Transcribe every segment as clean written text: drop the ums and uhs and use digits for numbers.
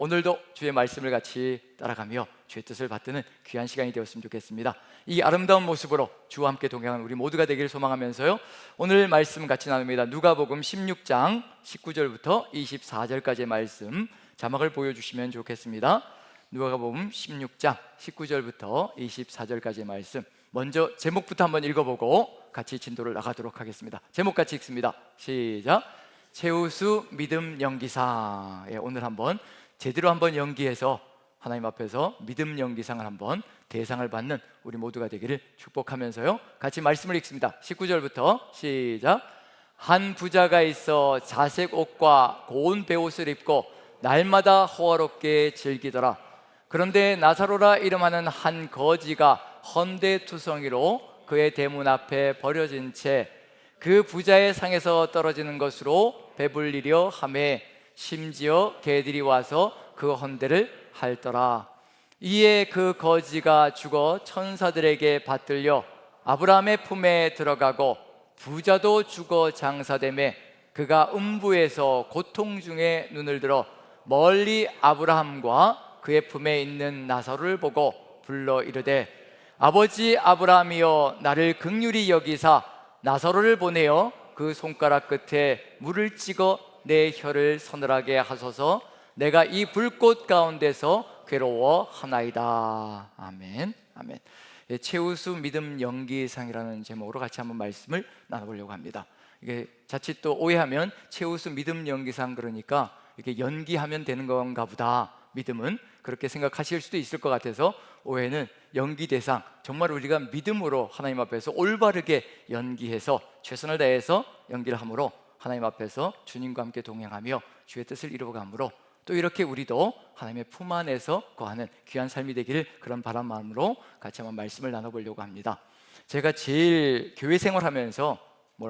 오늘도 주의 말씀을 같이 따라가며 주의 뜻을 받드는 귀한 시간이 되었으면 좋겠습니다. 이 아름다운 모습으로 주와 함께 동행하는 우리 모두가 되기를 소망하면서요, 오늘 말씀 같이 나눕니다. 누가복음 16장 19절부터 24절까지의 말씀 자막을 보여주시면 좋겠습니다. 누가복음 16장 19절부터 24절까지의 말씀, 먼저 제목부터 한번 읽어보고 같이 진도를 나가도록 하겠습니다. 제목 같이 읽습니다. 시작. 최우수 믿음 연기상. 오늘 한번 제대로 한번 연기해서 하나님 앞에서 믿음 연기상을 한번 대상을 받는 우리 모두가 되기를 축복하면서요, 같이 말씀을 읽습니다. 19절부터 시작. 한 부자가 있어 자색 옷과 고운 베옷을 입고 날마다 호화롭게 즐기더라. 그런데 나사로라 이름하는 한 거지가 헌데투성이로 그의 대문 앞에 버려진 채 그 부자의 상에서 떨어지는 것으로 배불리려 하매 심지어 개들이 와서 그 헌데를 핥더라. 이에 그 거지가 죽어 천사들에게 받들려 아브라함의 품에 들어가고 부자도 죽어 장사되매 그가 음부에서 고통 중에 눈을 들어 멀리 아브라함과 그의 품에 있는 나사로를 보고 불러 이르되 아버지 아브라함이여 나를 긍휼히 여기사 나사로를 보내어 그 손가락 끝에 물을 찍어 내 혀를 서늘하게 하소서. 내가 이 불꽃 가운데서 괴로워하나이다. 아멘. 아멘. 최우수 믿음 연기상이라는 제목으로 같이 한번 말씀을 나눠보려고 합니다. 이게 자칫 또 오해하면 최우수 믿음 연기상 그러니까 이렇게 연기하면 되는 건가 보다, 믿음은 그렇게 생각하실 수도 있을 것 같아서 오해는 연기 대상, 정말 우리가 믿음으로 하나님 앞에서 올바르게 연기해서 최선을 다해서 연기를 함으로 하나님 앞에서 주님과 함께 동행하며 주의 뜻을 이루어가므로 또 이렇게 우리도 하나님의 품 안에서 거하는 귀한 삶이 되기를, 그런 바람 마음으로 같이 한번 말씀을 나눠보려고 합니다. 제가 제일 교회 생활하면서,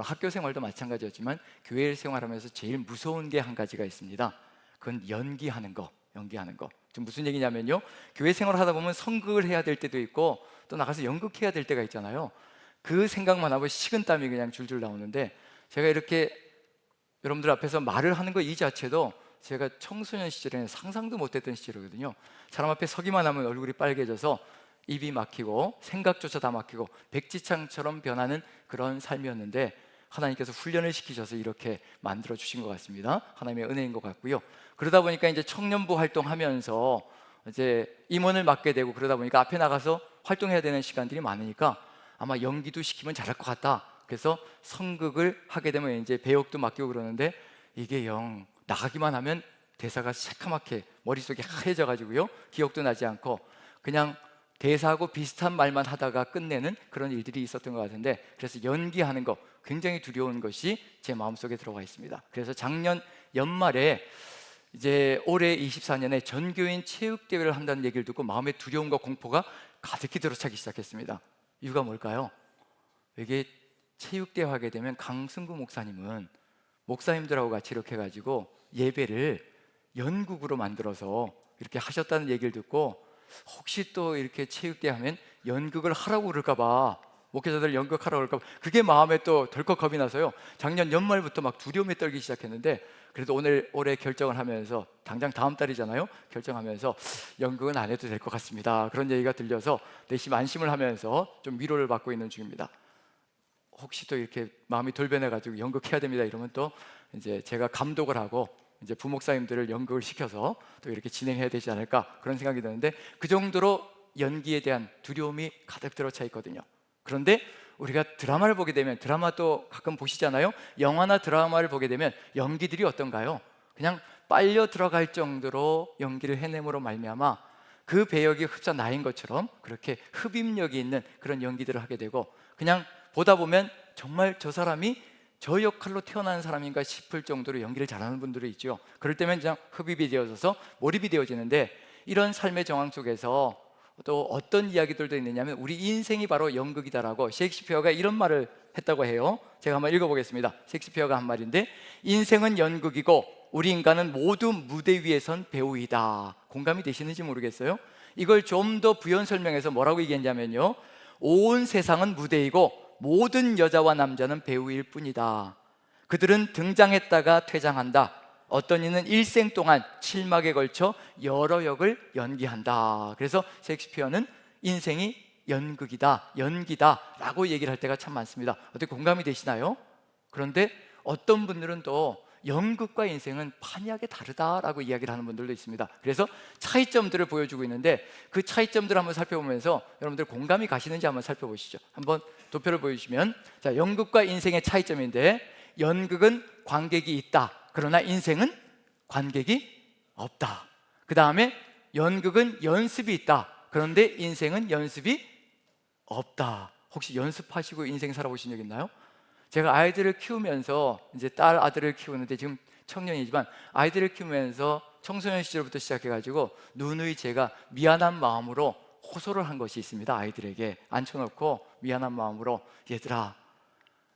학교 생활도 마찬가지였지만 교회 생활하면서 제일 무서운 게 한 가지가 있습니다. 그건 연기하는 거. 지금 무슨 얘기냐면요, 교회 생활을 하다 보면 선극을 해야 될 때도 있고 또 나가서 연극해야 될 때가 있잖아요. 그 생각만 하고 식은땀이 그냥 줄줄 나오는데, 제가 이렇게 여러분들 앞에서 말을 하는 거 이 자체도 제가 청소년 시절에는 상상도 못했던 시절이거든요. 사람 앞에 서기만 하면 얼굴이 빨개져서 입이 막히고 생각조차 다 막히고 백지창처럼 변하는 그런 삶이었는데, 하나님께서 훈련을 시키셔서 이렇게 만들어 주신 것 같습니다. 하나님의 은혜인 것 같고요. 그러다 보니까 이제 청년부 활동하면서 이제 임원을 맡게 되고, 그러다 보니까 앞에 나가서 활동해야 되는 시간들이 많으니까 아마 연기도 시키면 잘할 것 같다. 그래서 선극을 하게 되면 이제 배역도 맡기고 그러는데, 이게 영 나가기만 하면 대사가 새카맣게 머릿속에 하얘져 가지고요, 기억도 나지 않고 그냥 대사하고 비슷한 말만 하다가 끝내는 그런 일들이 있었던 것 같은데, 그래서 연기하는 거 굉장히 두려운 것이 제 마음속에 들어가 있습니다. 그래서 작년 연말에 이제 올해 24년에 전교인 체육대회를 한다는 얘기를 듣고 마음의 두려움과 공포가 가득히 들어차기 시작했습니다. 이유가 뭘까요? 이게 체육대회 하게 되면 강승구 목사님은 목사님들하고 같이 이렇게 해가지고 예배를 연극으로 만들어서 이렇게 하셨다는 얘기를 듣고, 혹시 또 이렇게 체육대회 하면 연극을 하라고 그럴까봐, 목회자들 연극하라고 그럴까봐, 그게 마음에 또 덜컥 겁이 나서요, 작년 연말부터 막 두려움에 떨기 시작했는데, 그래도 올해 결정을 하면서, 당장 다음 달이잖아요, 결정하면서 연극은 안 해도 될 것 같습니다, 그런 얘기가 들려서 내심 안심을 하면서 좀 위로를 받고 있는 중입니다. 혹시 또 이렇게 마음이 돌변해가지고 연극해야 됩니다 이러면 또 이제 제가 감독을 하고 이제 부목사님들을 연극을 시켜서 또 이렇게 진행해야 되지 않을까, 그런 생각이 드는데, 그 정도로 연기에 대한 두려움이 가득 들어차 있거든요. 그런데 우리가 드라마를 보게 되면, 드라마도 가끔 보시잖아요. 영화나 드라마를 보게 되면 연기들이 어떤가요? 그냥 빨려 들어갈 정도로 연기를 해냄으로 말미암아 그 배역이 흡사 나인 것처럼 그렇게 흡입력이 있는 그런 연기들을 하게 되고, 그냥 보다 보면 정말 저 사람이 저 역할로 태어난 사람인가 싶을 정도로 연기를 잘하는 분들이 있죠. 그럴 때면 그냥 흡입이 되어져서 몰입이 되어지는데, 이런 삶의 정황 속에서 또 어떤 이야기들도 있느냐면, 우리 인생이 바로 연극이다라고 셰익스피어가 이런 말을 했다고 해요. 제가 한번 읽어보겠습니다. 셰익스피어가 한 말인데, 인생은 연극이고 우리 인간은 모두 무대 위에 선 배우이다. 공감이 되시는지 모르겠어요. 이걸 좀 더 부연 설명해서 뭐라고 얘기했냐면요, 온 세상은 무대이고 모든 여자와 남자는 배우일 뿐이다. 그들은 등장했다가 퇴장한다. 어떤 이는 일생 동안 7막에 걸쳐 여러 역을 연기한다. 그래서 셰익스피어는 인생이 연극이다, 연기다 라고 얘기를 할 때가 참 많습니다. 어떻게 공감이 되시나요? 그런데 어떤 분들은 또 연극과 인생은 판이하게 다르다라고 이야기를 하는 분들도 있습니다. 그래서 차이점들을 보여주고 있는데 그 차이점들을 한번 살펴보면서 여러분들 공감이 가시는지 한번 살펴보시죠. 한번 도표를 보여주시면, 자, 연극과 인생의 차이점인데, 연극은 관객이 있다, 그러나 인생은 관객이 없다. 그 다음에 연극은 연습이 있다, 그런데 인생은 연습이 없다. 혹시 연습하시고 인생 살아보신 적 있나요? 제가 아이들을 키우면서, 이제 딸 아들을 키우는데 지금 청년이지만 아이들을 키우면서 청소년 시절부터 시작해가지고 누누이 제가 미안한 마음으로 호소를 한 것이 있습니다. 아이들에게 앉혀놓고 미안한 마음으로, 얘들아,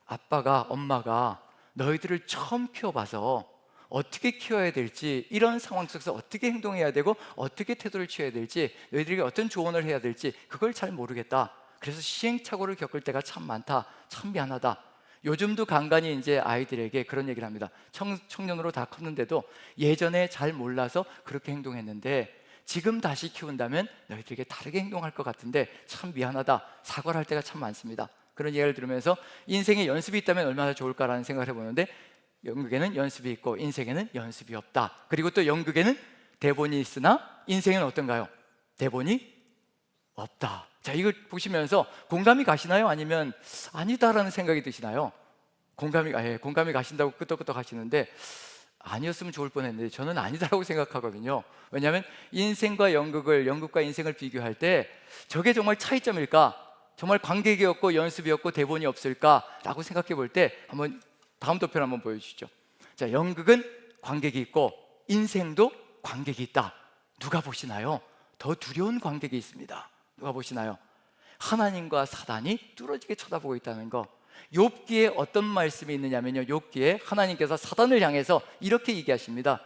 아빠가 엄마가 너희들을 처음 키워봐서 어떻게 키워야 될지, 이런 상황 속에서 어떻게 행동해야 되고 어떻게 태도를 취해야 될지, 너희들에게 어떤 조언을 해야 될지 그걸 잘 모르겠다. 그래서 시행착오를 겪을 때가 참 많다. 참 미안하다. 요즘도 간간히 이제 아이들에게 그런 얘기를 합니다. 청년으로 다 컸는데도 예전에 잘 몰라서 그렇게 행동했는데 지금 다시 키운다면 너희들에게 다르게 행동할 것 같은데 참 미안하다. 사과를 할 때가 참 많습니다. 그런 이야기를 들으면서 인생에 연습이 있다면 얼마나 좋을까라는 생각을 해보는데, 연극에는 연습이 있고 인생에는 연습이 없다. 그리고 또 연극에는 대본이 있으나 인생은 어떤가요? 대본이 없다. 자, 이걸 보시면서 공감이 가시나요? 아니면 아니다라는 생각이 드시나요? 공감이 가신다고 끄떡끄떡 하시는데, 아니었으면 좋을 뻔했는데 저는 아니다라고 생각하거든요. 왜냐하면 인생과 연극과 인생을 비교할 때 저게 정말 차이점일까? 정말 관객이 없고 연습이 없고 대본이 없을까라고 생각해 볼 때, 한번 다음 도표를 한번 보여주시죠. 자, 연극은 관객이 있고 인생도 관객이 있다. 누가 보시나요? 더 두려운 관객이 있습니다. 누가 보시나요? 하나님과 사단이 뚫어지게 쳐다보고 있다는 거. 욥기에 어떤 말씀이 있느냐면요, 욥기에 하나님께서 사단을 향해서 이렇게 얘기하십니다.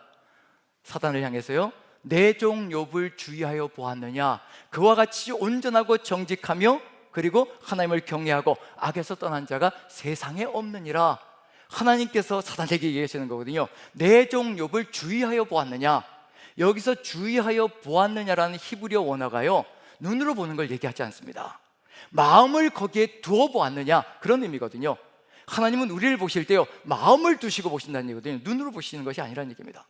사단을 향해서요, 내 종 욥을 주의하여 보았느냐? 그와 같이 온전하고 정직하며 그리고 하나님을 경외하고 악에서 떠난 자가 세상에 없느니라. 하나님께서 사단에게 얘기하시는 거거든요. 내 종 욥을 주의하여 보았느냐? 여기서 주의하여 보았느냐라는 히브리어 원어가요, 눈으로 보는 걸 얘기하지 않습니다. 마음을 거기에 두어 보았느냐, 그런 의미거든요. 하나님은 우리를 보실 때요, 마음을 두시고 보신다는 얘기거든요. 눈으로 보시는 것이 아니라는 얘기입니다.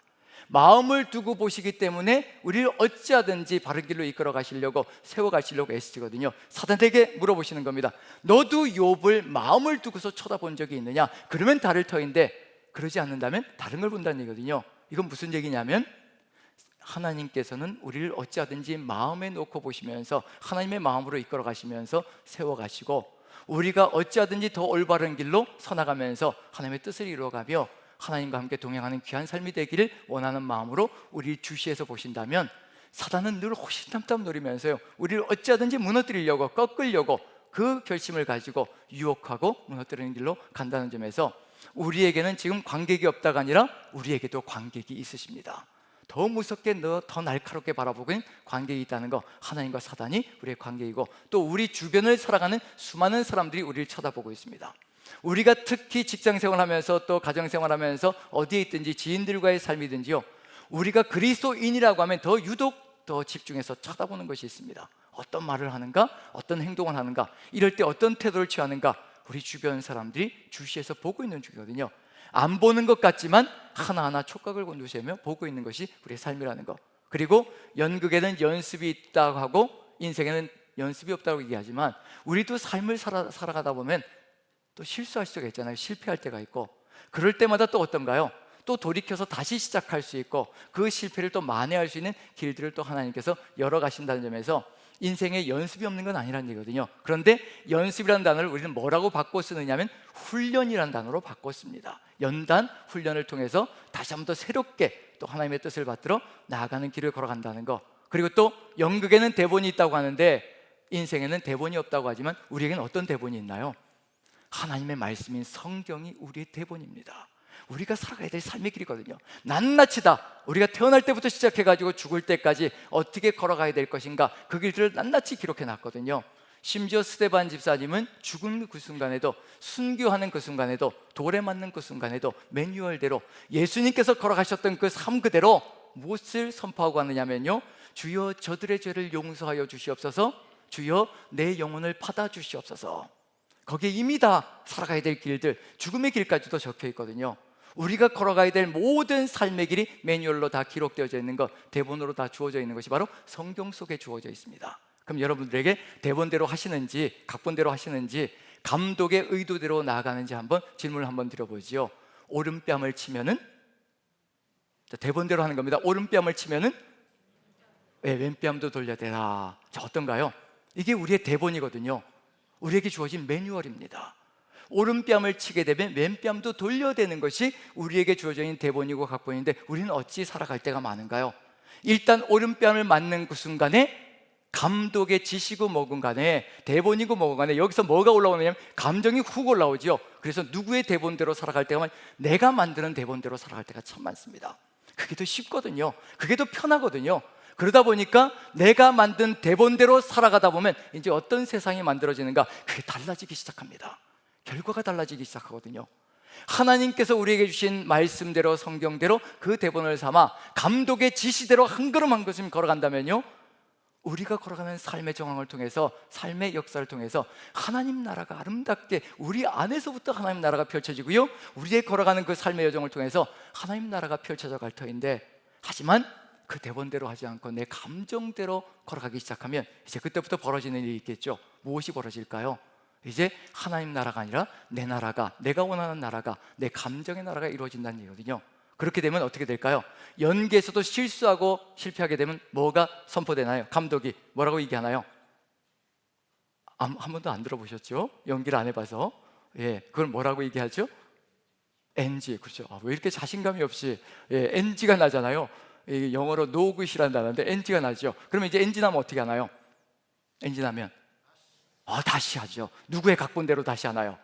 마음을 두고 보시기 때문에 우리를 어찌하든지 바른 길로 이끌어 가시려고, 세워 가시려고 애쓰시거든요. 사단에게 물어보시는 겁니다. 너도 욥을 마음을 두고서 쳐다본 적이 있느냐? 그러면 다를 터인데, 그러지 않는다면 다른 걸 본다는 얘기거든요. 이건 무슨 얘기냐면, 하나님께서는 우리를 어찌하든지 마음에 놓고 보시면서 하나님의 마음으로 이끌어 가시면서 세워 가시고, 우리가 어찌하든지 더 올바른 길로 서나가면서 하나님의 뜻을 이루어가며 하나님과 함께 동행하는 귀한 삶이 되기를 원하는 마음으로 우리를 주시해서 보신다면, 사단은 늘 호시탐탐 노리면서요, 우리를 어찌하든지 무너뜨리려고, 꺾으려고 그 결심을 가지고 유혹하고 무너뜨리는 길로 간다는 점에서 우리에게는 지금 관객이 없다가 아니라 우리에게도 관객이 있으십니다. 더 무섭게, 더 날카롭게 바라보고 있는 관객이 있다는 거, 하나님과 사단이 우리의 관객이고, 또 우리 주변을 살아가는 수많은 사람들이 우리를 쳐다보고 있습니다. 우리가 특히 직장생활 하면서 또 가정생활 하면서 어디에 있든지 지인들과의 삶이든지요, 우리가 그리스도인이라고 하면 더 유독 더 집중해서 쳐다보는 것이 있습니다. 어떤 말을 하는가, 어떤 행동을 하는가, 이럴 때 어떤 태도를 취하는가, 우리 주변 사람들이 주시해서 보고 있는 중이거든요. 안 보는 것 같지만 하나하나 촉각을 곤두세우며 보고 있는 것이 우리의 삶이라는 거. 그리고 연극에는 연습이 있다고 하고 인생에는 연습이 없다고 얘기하지만, 우리도 삶을 살아가다 보면 또 실수할 수가 있잖아요. 실패할 때가 있고, 그럴 때마다 또 어떤가요? 또 돌이켜서 다시 시작할 수 있고, 그 실패를 또 만회할 수 있는 길들을 또 하나님께서 열어가신다는 점에서 인생에 연습이 없는 건 아니라는 얘기거든요. 그런데 연습이라는 단어를 우리는 뭐라고 바꿔 쓰느냐면 훈련이라는 단어로 바꿔 씁니다. 연단 훈련을 통해서 다시 한번 더 새롭게 또 하나님의 뜻을 받들어 나아가는 길을 걸어간다는 거. 그리고 또 연극에는 대본이 있다고 하는데 인생에는 대본이 없다고 하지만 우리에게는 어떤 대본이 있나요? 하나님의 말씀인 성경이 우리의 대본입니다. 우리가 살아가야 될 삶의 길이거든요. 낱낱이다. 우리가 태어날 때부터 시작해가지고 죽을 때까지 어떻게 걸어가야 될 것인가, 그 길들을 낱낱이 기록해 놨거든요. 심지어 스데반 집사님은 죽은 그 순간에도, 순교하는 그 순간에도, 돌에 맞는 그 순간에도 매뉴얼대로 예수님께서 걸어가셨던 그 삶 그대로 무엇을 선포하고 하느냐면요, 주여 저들의 죄를 용서하여 주시옵소서, 주여 내 영혼을 받아 주시옵소서. 거기에 이미 다 살아가야 될 길들, 죽음의 길까지도 적혀 있거든요. 우리가 걸어가야 될 모든 삶의 길이 매뉴얼로 다 기록되어져 있는 것, 대본으로 다 주어져 있는 것이 바로 성경 속에 주어져 있습니다. 그럼 여러분들에게 대본대로 하시는지, 각본대로 하시는지, 감독의 의도대로 나아가는지 한번 질문을 한번 드려보지요. 오른뺨을 치면은, 대본대로 하는 겁니다. 오른뺨을 치면은 왼뺨도 돌려대라. 자, 어떤가요? 이게 우리의 대본이거든요. 우리에게 주어진 매뉴얼입니다. 오른뺨을 치게 되면 왼뺨도 돌려대는 것이 우리에게 주어져 있는 대본이고 각본인데, 우리는 어찌 살아갈 때가 많은가요? 일단 오른뺨을 맞는 그 순간에 감독의 지시고 뭐건 간에, 대본이고 뭐건 간에 여기서 뭐가 올라오냐면 감정이 훅 올라오죠. 그래서 누구의 대본대로 살아갈 때가 많아요. 내가 만드는 대본대로 살아갈 때가 참 많습니다. 그게 더 쉽거든요. 그게 더 편하거든요. 그러다 보니까 내가 만든 대본대로 살아가다 보면 이제 어떤 세상이 만들어지는가, 그게 달라지기 시작합니다. 결과가 달라지기 시작하거든요. 하나님께서 우리에게 주신 말씀대로, 성경대로 그 대본을 삼아 감독의 지시대로 한 걸음 한 걸음 걸어간다면요, 우리가 걸어가는 삶의 정황을 통해서, 삶의 역사를 통해서 하나님 나라가 아름답게 우리 안에서부터 하나님 나라가 펼쳐지고요, 우리의 걸어가는 그 삶의 여정을 통해서 하나님 나라가 펼쳐져 갈 터인데, 하지만 그 대본대로 하지 않고 내 감정대로 걸어가기 시작하면 이제 그때부터 벌어지는 일이 있겠죠. 무엇이 벌어질까요? 이제 하나님 나라가 아니라 내 나라가, 내가 원하는 나라가, 내 감정의 나라가 이루어진다는 얘기거든요. 그렇게 되면 어떻게 될까요? 연기에서도 실수하고 실패하게 되면 뭐가 선포되나요? 감독이 뭐라고 얘기하나요? 한 번도 안 들어보셨죠? 연기를 안 해봐서. 예, 그걸 뭐라고 얘기하죠? NG. 그렇죠. 왜 이렇게 자신감이 없이, NG가 나잖아요. 영어로 no good이라는 단어인데 NG가 나죠. 그러면 이제 NG 나면 어떻게 하나요? NG 나면 다시 하죠. 누구의 각본대로 다시 하나요?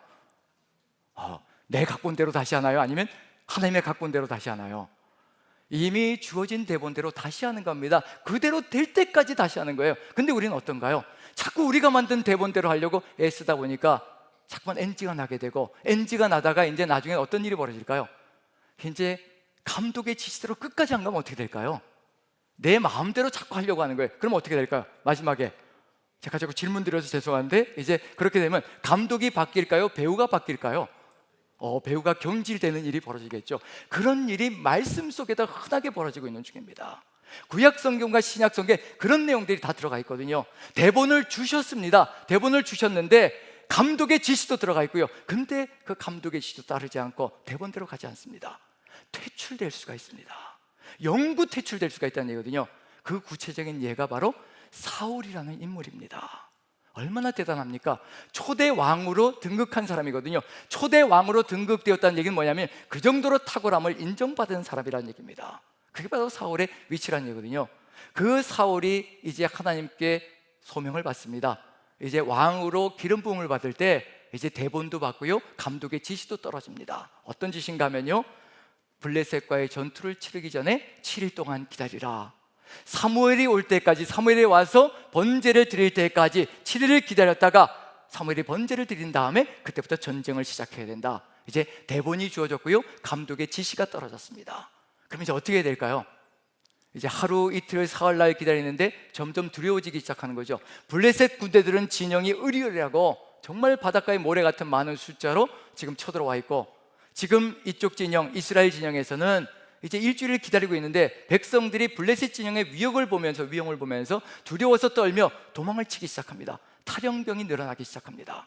내 각본대로 다시 하나요? 아니면 하나님의 각본대로 다시 하나요? 이미 주어진 대본대로 다시 하는 겁니다. 그대로 될 때까지 다시 하는 거예요. 근데 우리는 어떤가요? 자꾸 우리가 만든 대본대로 하려고 애쓰다 보니까 자꾸만 NG가 나게 되고, NG가 나다가 이제 나중에 어떤 일이 벌어질까요? 이제 감독의 지시대로 끝까지 안 가면 어떻게 될까요? 내 마음대로 자꾸 하려고 하는 거예요. 그럼 어떻게 될까요? 마지막에 제가 자꾸 질문 드려서 죄송한데, 이제 그렇게 되면 감독이 바뀔까요? 배우가 바뀔까요? 배우가 경질되는 일이 벌어지겠죠. 그런 일이 말씀 속에다 흔하게 벌어지고 있는 중입니다. 구약 성경과 신약 성경에 그런 내용들이 다 들어가 있거든요. 대본을 주셨습니다. 대본을 주셨는데 감독의 지시도 들어가 있고요. 근데 그 감독의 지시도 따르지 않고 대본대로 가지 않습니다. 퇴출될 수가 있습니다. 영구 퇴출될 수가 있다는 얘기거든요. 그 구체적인 예가 바로 사울이라는 인물입니다. 얼마나 대단합니까? 초대 왕으로 등극한 사람이거든요. 초대 왕으로 등극되었다는 얘기는 뭐냐면 그 정도로 탁월함을 인정받은 사람이라는 얘기입니다. 그게 바로 사울의 위치라는 얘기거든요. 그 사울이 이제 하나님께 소명을 받습니다. 이제 왕으로 기름 부음을 받을 때 이제 대본도 받고요, 감독의 지시도 떨어집니다. 어떤 지시인가 하면요, 블레셋과의 전투를 치르기 전에 7일 동안 기다리라. 사무엘이 올 때까지, 사무엘이 와서 번제를 드릴 때까지 7일을 기다렸다가 사무엘이 번제를 드린 다음에 그때부터 전쟁을 시작해야 된다. 이제 대본이 주어졌고요, 감독의 지시가 떨어졌습니다. 그럼 이제 어떻게 해야 될까요? 이제 하루 이틀 사흘날 기다리는데 점점 두려워지기 시작하는 거죠. 블레셋 군대들은 진영이 으리으리하고 정말 바닷가의 모래 같은 많은 숫자로 지금 쳐들어와 있고, 지금 이쪽 진영, 이스라엘 진영에서는 이제 일주일을 기다리고 있는데 백성들이 블레셋 진영의 위험을 보면서 두려워서 떨며 도망을 치기 시작합니다. 탈영병이 늘어나기 시작합니다.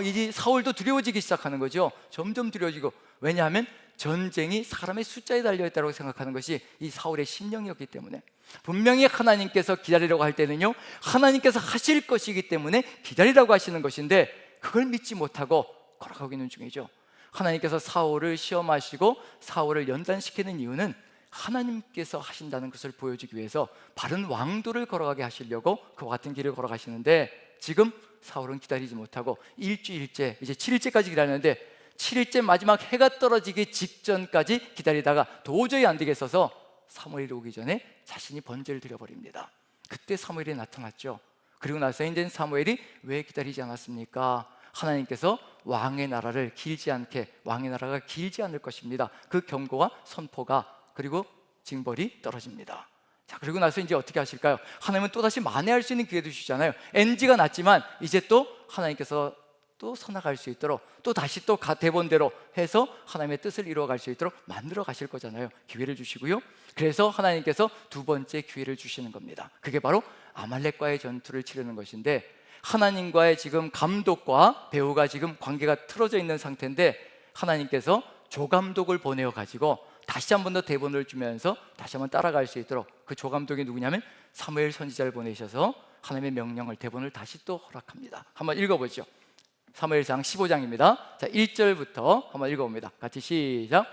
이제 사울도 두려워지기 시작하는 거죠. 점점 두려워지고, 왜냐하면 전쟁이 사람의 숫자에 달려있다고 생각하는 것이 이 사울의 심령이었기 때문에, 분명히 하나님께서 기다리라고 할 때는요, 하나님께서 하실 것이기 때문에 기다리라고 하시는 것인데 그걸 믿지 못하고 걸어가고 있는 중이죠. 하나님께서 사울을 시험하시고 사울을 연단시키는 이유는 하나님께서 하신다는 것을 보여주기 위해서 바른 왕도를 걸어가게 하시려고 그와 같은 길을 걸어가시는데, 지금 사울은 기다리지 못하고 일주일째, 이제 7일째까지 기다렸는데 7일째 마지막 해가 떨어지기 직전까지 기다리다가 도저히 안 되겠어서 사무엘이 오기 전에 자신이 번제를 드려버립니다. 그때 사무엘이 나타났죠. 그리고 나서 이제 사무엘이 왜 기다리지 않았습니까? 하나님께서 왕의 나라를 길지 않게, 왕의 나라가 길지 않을 것입니다. 그 경고와 선포가, 그리고 징벌이 떨어집니다. 자, 그리고 나서 이제 어떻게 하실까요? 하나님은 또다시 만회할 수 있는 기회도 주시잖아요. NG가 났지만 이제 또 하나님께서 또 서나갈 수 있도록, 또 다시 또 대본대로 해서 하나님의 뜻을 이루어갈 수 있도록 만들어 가실 거잖아요. 기회를 주시고요. 그래서 하나님께서 두 번째 기회를 주시는 겁니다. 그게 바로 아말렉과의 전투를 치르는 것인데, 하나님과의 지금 감독과 배우가 지금 관계가 틀어져 있는 상태인데, 하나님께서 조감독을 보내어 가지고 다시 한 번 더 대본을 주면서 다시 한 번 따라갈 수 있도록, 그 조감독이 누구냐면 사무엘 선지자를 보내셔서 하나님의 명령을, 대본을 다시 또 허락합니다. 한번 읽어보죠. 사무엘상 15장입니다. 자, 1절부터 한번 읽어봅니다. 같이 시작.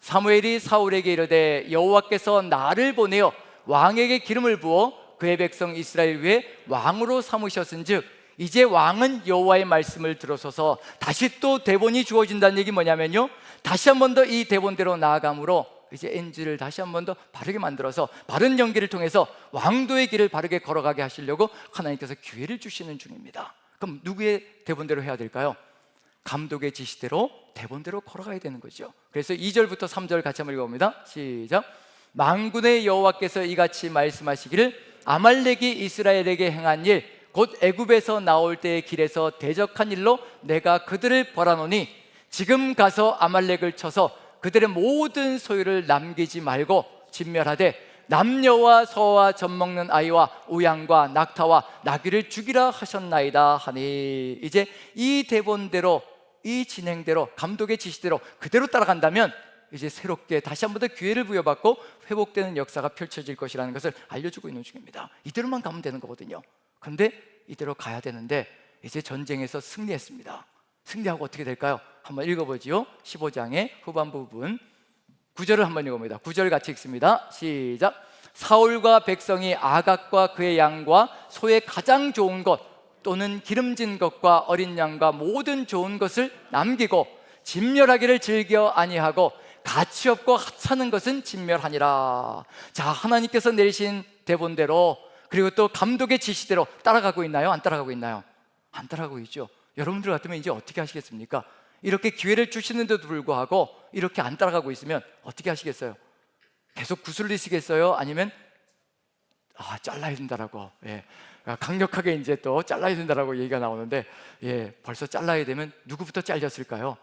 사무엘이 사울에게 이르되 여호와께서 나를 보내어 왕에게 기름을 부어 그의 백성 이스라엘 위에 왕으로 삼으셨은즉 이제 왕은 여호와의 말씀을 들어서서, 다시 또 대본이 주어진다는 얘기 뭐냐면요, 다시 한 번 더 이 대본대로 나아감으로 이제 NG를 다시 한 번 더 바르게 만들어서 바른 연기를 통해서 왕도의 길을 바르게 걸어가게 하시려고 하나님께서 기회를 주시는 중입니다. 그럼 누구의 대본대로 해야 될까요? 감독의 지시대로, 대본대로 걸어가야 되는 거죠. 그래서 2절부터 3절 같이 한번 읽어봅니다. 시작. 만군의 여호와께서 이같이 말씀하시기를 아말렉이 이스라엘에게 행한 일, 곧 애굽에서 나올 때의 길에서 대적한 일로 내가 그들을 벌하노니 지금 가서 아말렉을 쳐서 그들의 모든 소유를 남기지 말고 진멸하되 남녀와 소와 젖먹는 아이와 우양과 낙타와 나귀를 죽이라 하셨나이다 하니, 이제 이 대본대로, 이 진행대로, 감독의 지시대로 그대로 따라간다면 이제 새롭게 다시 한 번 더 기회를 부여받고 회복되는 역사가 펼쳐질 것이라는 것을 알려주고 있는 중입니다. 이대로만 가면 되는 거거든요. 그런데 이대로 가야 되는데 이제 전쟁에서 승리했습니다. 승리하고 어떻게 될까요? 한번 읽어보지요. 15장의 후반부 부분 9절을 한번 읽어봅니다. 9절 같이 읽습니다. 시작. 사울과 백성이 아각과 그의 양과 소의 가장 좋은 것 또는 기름진 것과 어린 양과 모든 좋은 것을 남기고 진멸하기를 즐겨 아니하고 가치 없고 하찮은 것은 진멸하니라. 자, 하나님께서 내리신 대본대로, 그리고 또 감독의 지시대로 따라가고 있나요? 안 따라가고 있나요? 안 따라가고 있죠. 여러분들 같으면 이제 어떻게 하시겠습니까? 이렇게 기회를 주시는데도 불구하고 이렇게 안 따라가고 있으면 어떻게 하시겠어요? 계속 구슬리시겠어요? 아니면 잘라야 된다라고, 강력하게 이제 또 잘라야 된다라고 얘기가 나오는데, 벌써 잘라야 되면 누구부터 잘렸을까요?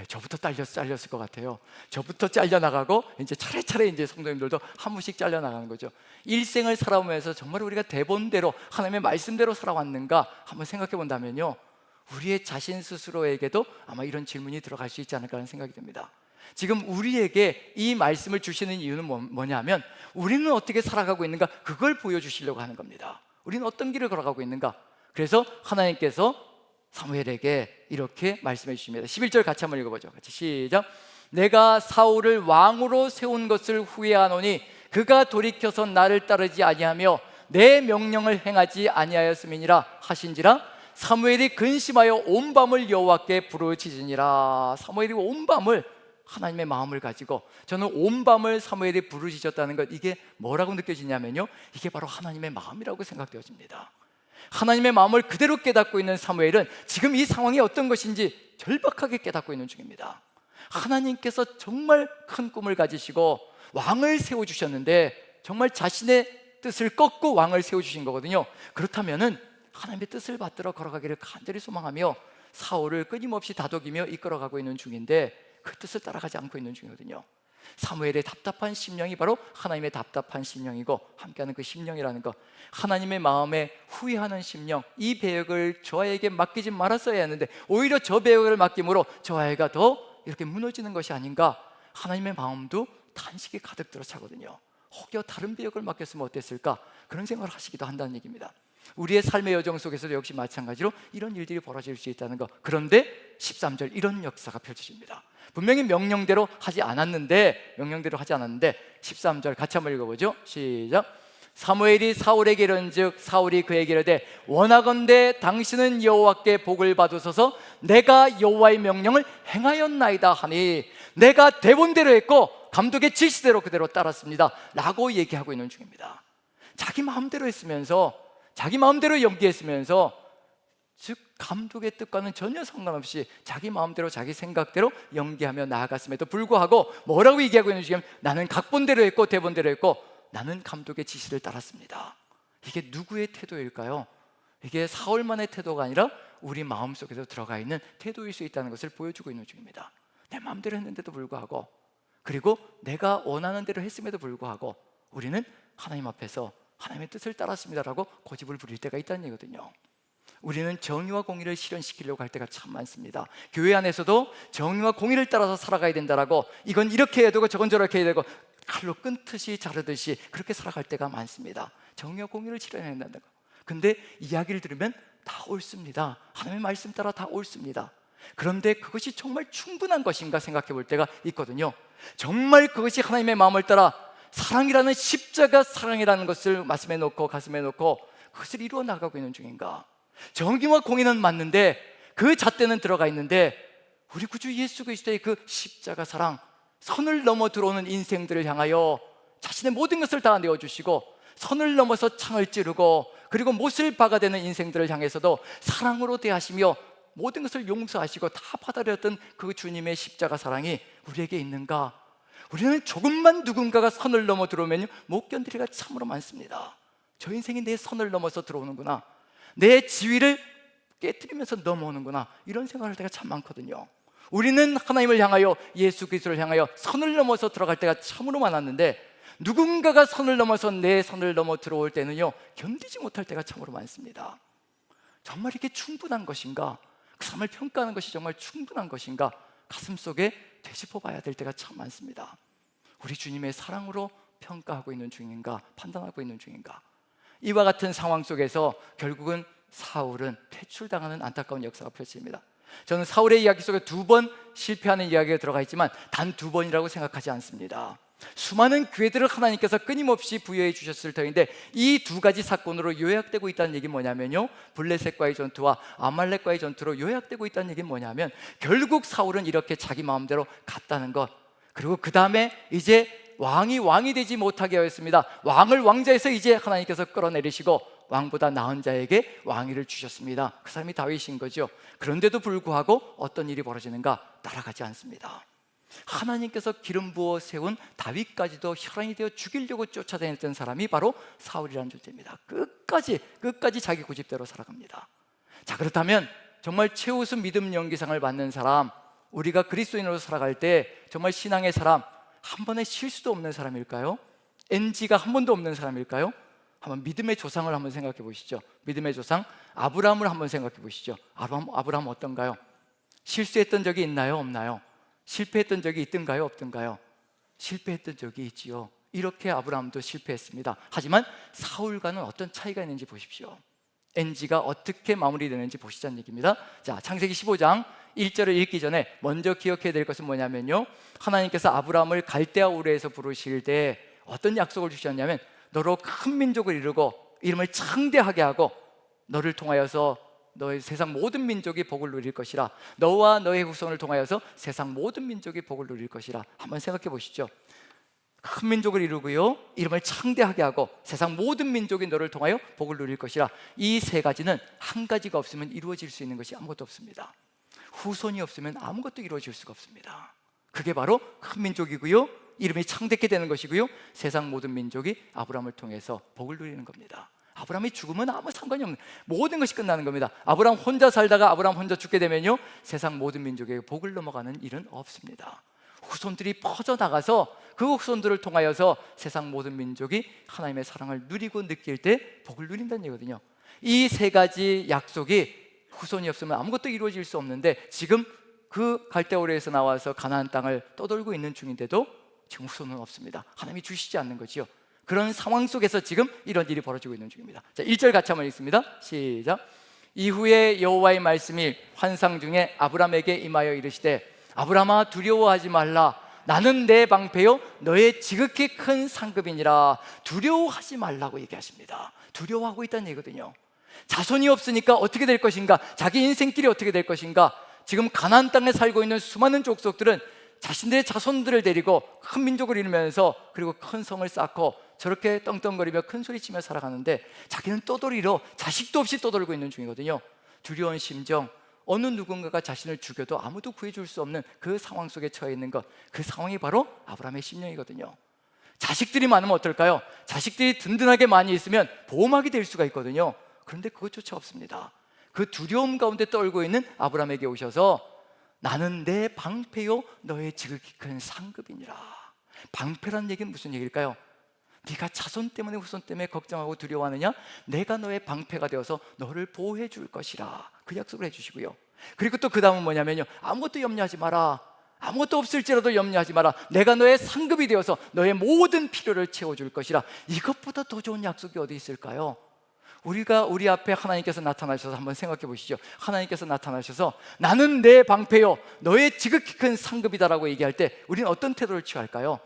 저부터 잘렸을 것 같아요. 저부터 잘려나가고 이제 차례차례 이제 성도님들도 한 분씩 잘려나가는 거죠. 일생을 살아오면서 정말 우리가 대본대로, 하나님의 말씀대로 살아왔는가 한번 생각해 본다면요, 우리의 자신 스스로에게도 아마 이런 질문이 들어갈 수 있지 않을까 하는 생각이 듭니다. 지금 우리에게 이 말씀을 주시는 이유는 뭐냐면, 우리는 어떻게 살아가고 있는가, 그걸 보여주시려고 하는 겁니다. 우리는 어떤 길을 걸어가고 있는가. 그래서 하나님께서 사무엘에게 이렇게 말씀해 주십니다. 11절 같이 한번 읽어보죠. 같이 시작. 내가 사울을 왕으로 세운 것을 후회하노니 그가 돌이켜서 나를 따르지 아니하며 내 명령을 행하지 아니하였음이니라 하신지라. 사무엘이 근심하여 온 밤을 여호와께 부르짖으니라. 사무엘이 온 밤을, 하나님의 마음을 가지고, 저는 온 밤을 사무엘이 부르짖었다는 것, 이게 뭐라고 느껴지냐면요, 이게 바로 하나님의 마음이라고 생각되어집니다. 하나님의 마음을 그대로 깨닫고 있는 사무엘은 지금 이 상황이 어떤 것인지 절박하게 깨닫고 있는 중입니다. 하나님께서 정말 큰 꿈을 가지시고 왕을 세워주셨는데 정말 자신의 뜻을 꺾고 왕을 세워주신 거거든요. 그렇다면은 하나님의 뜻을 받들어 걸어가기를 간절히 소망하며 사울을 끊임없이 다독이며 이끌어가고 있는 중인데 그 뜻을 따라가지 않고 있는 중이거든요. 사무엘의 답답한 심령이 바로 하나님의 답답한 심령이고, 함께하는 그 심령이라는 것, 하나님의 마음에 후회하는 심령, 이 배역을 저 아이에게 맡기지 말았어야 했는데 오히려 저 배역을 맡김으로 저 아이가 더 이렇게 무너지는 것이 아닌가. 하나님의 마음도 탄식이 가득 들어 차거든요. 혹여 다른 배역을 맡겼으면 어땠을까, 그런 생각을 하시기도 한다는 얘기입니다. 우리의 삶의 여정 속에서도 역시 마찬가지로 이런 일들이 벌어질 수 있다는 것. 그런데 13절 이런 역사가 펼쳐집니다. 분명히 명령대로 하지 않았는데 13절 같이 한번 읽어보죠. 시작. 사무엘이 사울에게 이른즉 사울이 그에게 이르되 원하건대 당신은 여호와께 복을 받으소서. 내가 여호와의 명령을 행하였나이다 하니, 내가 대본대로 했고 감독의 지시대로 그대로 따랐습니다 라고 얘기하고 있는 중입니다. 자기 마음대로 했으면서 자기 마음대로 연기했으면서, 즉 감독의 뜻과는 전혀 상관없이 자기 마음대로 자기 생각대로 연기하며 나아갔음에도 불구하고 뭐라고 얘기하고 있는지, 나는 각본대로 했고 대본대로 했고 나는 감독의 지시를 따랐습니다. 이게 누구의 태도일까요? 이게 사울만의 태도가 아니라 우리 마음속에서 들어가 있는 태도일 수 있다는 것을 보여주고 있는 중입니다. 내 마음대로 했는데도 불구하고, 그리고 내가 원하는 대로 했음에도 불구하고 우리는 하나님 앞에서 하나님의 뜻을 따랐습니다라고 고집을 부릴 때가 있다는 얘기거든요. 우리는 정의와 공의를 실현시키려고 할 때가 참 많습니다. 교회 안에서도 정의와 공의를 따라서 살아가야 된다라고, 이건 이렇게 해야 되고 저건 저렇게 해야 되고 칼로 끊듯이 자르듯이 그렇게 살아갈 때가 많습니다. 정의와 공의를 실현해야 된다는 거. 근데 이야기를 들으면 다 옳습니다. 하나님의 말씀 따라 다 옳습니다. 그런데 그것이 정말 충분한 것인가 생각해 볼 때가 있거든요. 정말 그것이 하나님의 마음을 따라 사랑이라는 십자가 사랑이라는 것을 말씀에 놓고 가슴에 놓고 그것을 이루어 나가고 있는 중인가? 정의와 공의는 맞는데 그 잣대는 들어가 있는데, 우리 구주 예수 그리스도의 그 십자가 사랑, 선을 넘어 들어오는 인생들을 향하여 자신의 모든 것을 다 내어주시고 선을 넘어서 창을 찌르고 그리고 못을 박아 되는 인생들을 향해서도 사랑으로 대하시며 모든 것을 용서하시고 다 받아들였던 그 주님의 십자가 사랑이 우리에게 있는가? 우리는 조금만 누군가가 선을 넘어 들어오면 못 견디리가 참으로 많습니다. 저 인생이 내 선을 넘어서 들어오는구나, 내 지위를 깨뜨리면서 넘어오는구나, 이런 생각을 할 때가 참 많거든요. 우리는 하나님을 향하여, 예수 그리스도를 향하여 선을 넘어서 들어갈 때가 참으로 많았는데, 누군가가 선을 넘어서 내 선을 넘어 들어올 때는요, 견디지 못할 때가 참으로 많습니다. 정말 이게 충분한 것인가? 그 사람을 평가하는 것이 정말 충분한 것인가? 가슴속에 되짚어 봐야 될 때가 참 많습니다. 우리 주님의 사랑으로 평가하고 있는 중인가? 판단하고 있는 중인가? 이와 같은 상황 속에서 결국은 사울은 퇴출당하는 안타까운 역사가 펼쳐집니다. 저는 사울의 이야기 속에 2번 실패하는 이야기가 들어가 있지만 단 2번이라고 생각하지 않습니다. 수많은 기회들을 하나님께서 끊임없이 부여해 주셨을 터인데, 이 2가지 사건으로 요약되고 있다는 얘기는 뭐냐면요, 블레셋과의 전투와 아말렉과의 전투로 요약되고 있다는 얘기는 뭐냐면, 결국 사울은 이렇게 자기 마음대로 갔다는 것, 그리고 그 다음에 이제 왕이 되지 못하게 하였습니다. 왕을 왕자에서 이제 하나님께서 끌어내리시고 왕보다 나은 자에게 왕위를 주셨습니다. 그 사람이 다윗인 거죠. 그런데도 불구하고 어떤 일이 벌어지는가? 따라가지 않습니다. 하나님께서 기름 부어 세운 다윗까지도 혈안이 되어 죽이려고 쫓아다녔던 사람이 바로 사울이라는 존재입니다. 끝까지 자기 고집대로 살아갑니다. 자, 그렇다면 정말 최우수 믿음 연기상을 받는 사람, 우리가 그리스도인으로 살아갈 때 정말 신앙의 사람, 한 번의 실수도 없는 사람일까요? NG가 한 번도 없는 사람일까요? 한번 믿음의 조상을 한번 생각해 보시죠. 믿음의 조상 아브라함을 한번 생각해 보시죠. 아브라함 어떤가요? 실수했던 적이 있나요? 없나요? 실패했던 적이 있던가요? 없던가요? 실패했던 적이 있지요. 이렇게 아브라함도 실패했습니다. 하지만 사울과는 어떤 차이가 있는지 보십시오. NG가 어떻게 마무리되는지 보시자는 얘기입니다. 자, 창세기 15장 1절을 읽기 전에 먼저 기억해야 될 것은 뭐냐면요, 하나님께서 아브라함을 갈대아 우르에서 부르실 때 어떤 약속을 주셨냐면, 너로 큰 민족을 이루고 이름을 창대하게 하고 너를 통하여서 너의 세상 모든 민족이 복을 누릴 것이라, 너와 너의 후손을 통하여서 세상 모든 민족이 복을 누릴 것이라. 한번 생각해 보시죠. 큰 민족을 이루고요, 이름을 창대하게 하고 세상 모든 민족이 너를 통하여 복을 누릴 것이라. 이 3가지는 한 가지가 없으면 이루어질 수 있는 것이 아무것도 없습니다. 후손이 없으면 아무것도 이루어질 수가 없습니다. 그게 바로 큰 민족이고요, 이름이 창대케 되는 것이고요, 세상 모든 민족이 아브라함을 통해서 복을 누리는 겁니다. 아브라함이 죽으면 아무 상관이 없는, 모든 것이 끝나는 겁니다. 아브라함 혼자 살다가 아브라함 혼자 죽게 되면요, 세상 모든 민족에게 복을 넘어가는 일은 없습니다. 후손들이 퍼져나가서 그 후손들을 통하여서 세상 모든 민족이 하나님의 사랑을 누리고 느낄 때 복을 누린다는 얘기거든요. 이 3가지 약속이 후손이 없으면 아무것도 이루어질 수 없는데, 지금 그 갈대아우르에서 나와서 가나안 땅을 떠돌고 있는 중인데도 지금 후손은 없습니다. 하나님이 주시지 않는 거지요. 그런 상황 속에서 지금 이런 일이 벌어지고 있는 중입니다. 자, 1절 같이 한번 읽습니다. 시작. 이후에 여호와의 말씀이 환상 중에 아브라함에게 임하여 이르시되, 아브라함아 두려워하지 말라. 나는 내 방패요 너의 지극히 큰 상급이니라. 두려워하지 말라고 얘기하십니다. 두려워하고 있다는 얘기거든요. 자손이 없으니까 어떻게 될 것인가, 자기 인생길이 어떻게 될 것인가. 지금 가나안 땅에 살고 있는 수많은 족속들은 자신들의 자손들을 데리고 큰 민족을 이루면서 그리고 큰 성을 쌓고 저렇게 떵떵거리며 큰 소리치며 살아가는데 자기는 떠돌이로 자식도 없이 떠돌고 있는 중이거든요. 두려운 심정, 어느 누군가가 자신을 죽여도 아무도 구해줄 수 없는 그 상황 속에 처해 있는 것, 그 상황이 바로 아브라함의 심령이거든요. 자식들이 많으면 어떨까요? 자식들이 든든하게 많이 있으면 보호막이 될 수가 있거든요. 그런데 그것조차 없습니다. 그 두려움 가운데 떨고 있는 아브라함에게 오셔서 나는 내 방패요 너의 지극히 큰 상급이니라. 방패란 얘기는 무슨 얘기일까요? 네가 자손 때문에 후손 때문에 걱정하고 두려워하느냐? 내가 너의 방패가 되어서 너를 보호해 줄 것이라. 그 약속을 해주시고요. 그리고 또 그 다음은 뭐냐면요, 아무것도 염려하지 마라. 아무것도 없을지라도 염려하지 마라. 내가 너의 상급이 되어서 너의 모든 필요를 채워줄 것이라. 이것보다 더 좋은 약속이 어디 있을까요? 우리 앞에 하나님께서 나타나셔서 한번 생각해 보시죠. 하나님께서 나타나셔서 나는 내 방패요 너의 지극히 큰 상급이다라고 얘기할 때 우리는 어떤 태도를 취할까요?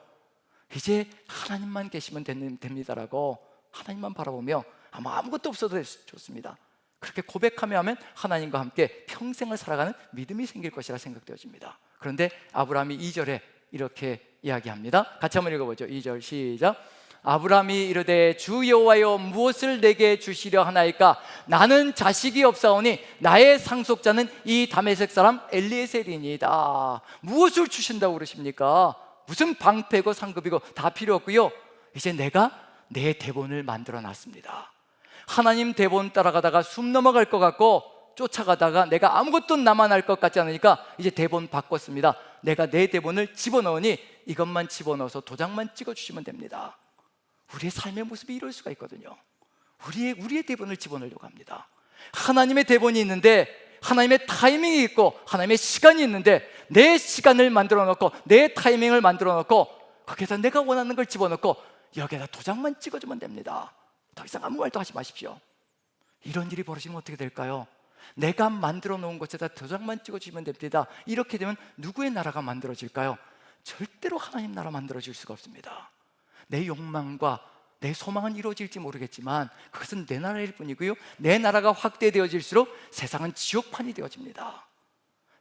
이제 하나님만 계시면 됩니다라고 하나님만 바라보며 아무것도 없어도 좋습니다. 그렇게 고백하며 하면 하나님과 함께 평생을 살아가는 믿음이 생길 것이라 생각되어집니다. 그런데 아브라함이 2절에 이렇게 이야기합니다. 같이 한번 읽어보죠. 2절 시작. 아브라함이 이르되 주 여호와여 무엇을 내게 주시려 하나이까? 나는 자식이 없사오니 나의 상속자는 이 다메섹 사람 엘리에셀이니이다. 무엇을 주신다고 그러십니까? 무슨 방패고 상급이고 다 필요 없고요, 이제 내가 내 대본을 만들어 놨습니다. 하나님 대본 따라가다가 숨 넘어갈 것 같고 쫓아가다가 내가 아무것도 나만 알 것 같지 않으니까 이제 대본 바꿨습니다. 내가 내 대본을 집어넣으니 이것만 집어넣어서 도장만 찍어주시면 됩니다. 우리의 삶의 모습이 이럴 수가 있거든요. 우리의 대본을 집어넣으려고 합니다. 하나님의 대본이 있는데, 하나님의 타이밍이 있고 하나님의 시간이 있는데, 내 시간을 만들어 놓고 내 타이밍을 만들어 놓고 거기에다 내가 원하는 걸 집어넣고 여기에다 도장만 찍어주면 됩니다. 더 이상 아무 말도 하지 마십시오. 이런 일이 벌어지면 어떻게 될까요? 내가 만들어 놓은 곳에다 도장만 찍어주시면 됩니다. 이렇게 되면 누구의 나라가 만들어질까요? 절대로 하나님 나라 만들어질 수가 없습니다. 내 욕망과 내 소망은 이루어질지 모르겠지만 그것은 내 나라일 뿐이고요, 내 나라가 확대되어질수록 세상은 지옥판이 되어집니다.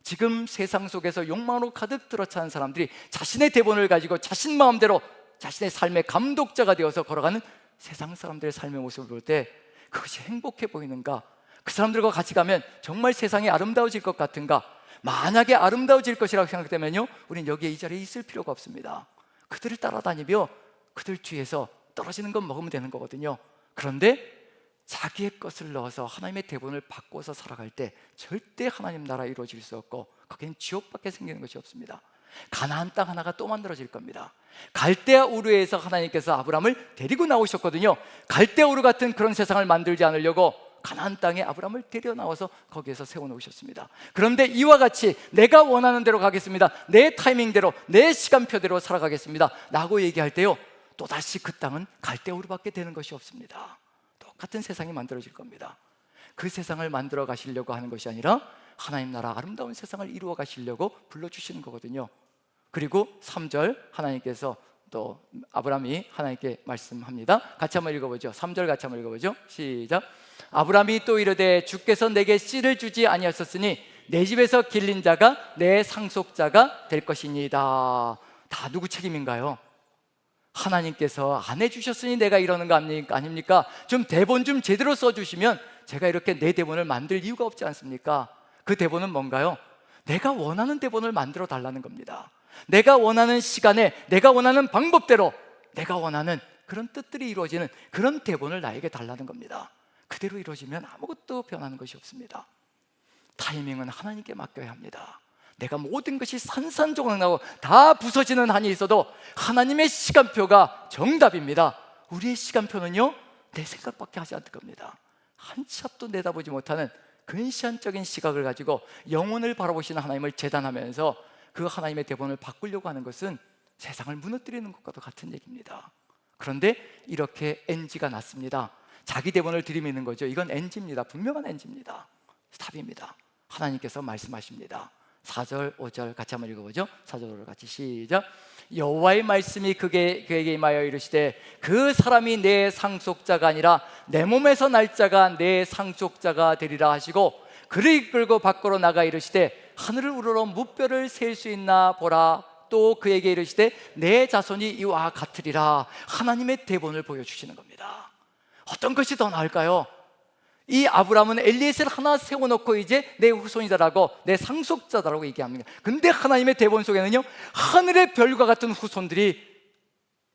지금 세상 속에서 욕망으로 가득 들어찬 사람들이 자신의 대본을 가지고 자신 마음대로 자신의 삶의 감독자가 되어서 걸어가는 세상 사람들의 삶의 모습을 볼 때 그것이 행복해 보이는가? 그 사람들과 같이 가면 정말 세상이 아름다워질 것 같은가? 만약에 아름다워질 것이라고 생각되면요, 우린 여기에 이 자리에 있을 필요가 없습니다. 그들을 따라다니며 그들 뒤에서 떨어지는 건 먹으면 되는 거거든요. 그런데 자기의 것을 넣어서 하나님의 대본을 바꿔서 살아갈 때 절대 하나님 나라 이루어질 수 없고 거기는 지옥밖에 생기는 것이 없습니다. 가나안 땅 하나가 또 만들어질 겁니다. 갈대아 우르에서 하나님께서 아브라함을 데리고 나오셨거든요. 갈대아 우르 같은 그런 세상을 만들지 않으려고 가나안 땅에 아브라함을 데려 나와서 거기에서 세워놓으셨습니다. 그런데 이와 같이 내가 원하는 대로 가겠습니다, 내 타이밍대로 내 시간표대로 살아가겠습니다 라고 얘기할 때요, 또다시 그 땅은 갈대아 우르밖에 되는 것이 없습니다. 똑같은 세상이 만들어질 겁니다. 그 세상을 만들어 가시려고 하는 것이 아니라 하나님 나라 아름다운 세상을 이루어 가시려고 불러주시는 거거든요. 그리고 3절 하나님께서 또 아브라함이 하나님께 말씀합니다. 같이 한번 읽어보죠. 3절 같이 한번 읽어보죠. 시작. 아브라함이 또 이르되 주께서 내게 씨를 주지 아니하셨으니 내 집에서 길린 자가 내 상속자가 될 것이니이다. 다 누구 책임인가요? 하나님께서 안 해주셨으니 내가 이러는 거 아닙니까? 좀 대본 좀 제대로 써주시면 제가 이렇게 내 대본을 만들 이유가 없지 않습니까? 그 대본은 뭔가요? 내가 원하는 대본을 만들어 달라는 겁니다. 내가 원하는 시간에 내가 원하는 방법대로 내가 원하는 그런 뜻들이 이루어지는 그런 대본을 나에게 달라는 겁니다. 그대로 이루어지면 아무것도 변하는 것이 없습니다. 타이밍은 하나님께 맡겨야 합니다. 내가 모든 것이 산산조각나고 다 부서지는 한이 있어도 하나님의 시간표가 정답입니다. 우리의 시간표는요, 내 생각밖에 하지 않을 겁니다. 한 치 앞도 내다보지 못하는 근시안적인 시각을 가지고 영혼을 바라보시는 하나님을 재단하면서 그 하나님의 대본을 바꾸려고 하는 것은 세상을 무너뜨리는 것과도 같은 얘기입니다. 그런데 이렇게 NG가 났습니다. 자기 대본을 들이미는 거죠. 이건 NG입니다. 분명한 NG입니다. 스탑입니다. 하나님께서 말씀하십니다. 4절, 5절 같이 한번 읽어보죠. 4절로 같이 시작. 여호와의 말씀이 그에게 임하여 이르시되 그 사람이 내 상속자가 아니라 내 몸에서 날 자가 내 상속자가 되리라 하시고 그를 이끌고 밖으로 나가 이르시되 하늘을 우러러 무뼈를 셀 수 있나 보라. 또 그에게 이르시되 내 자손이 이와 같으리라. 하나님의 대본을 보여주시는 겁니다. 어떤 것이 더 나을까요? 이 아브라함은 엘리에셀을 하나 세워놓고 이제 내 후손이다라고, 내 상속자다라고 얘기합니다. 근데 하나님의 대본 속에는요, 하늘의 별과 같은 후손들이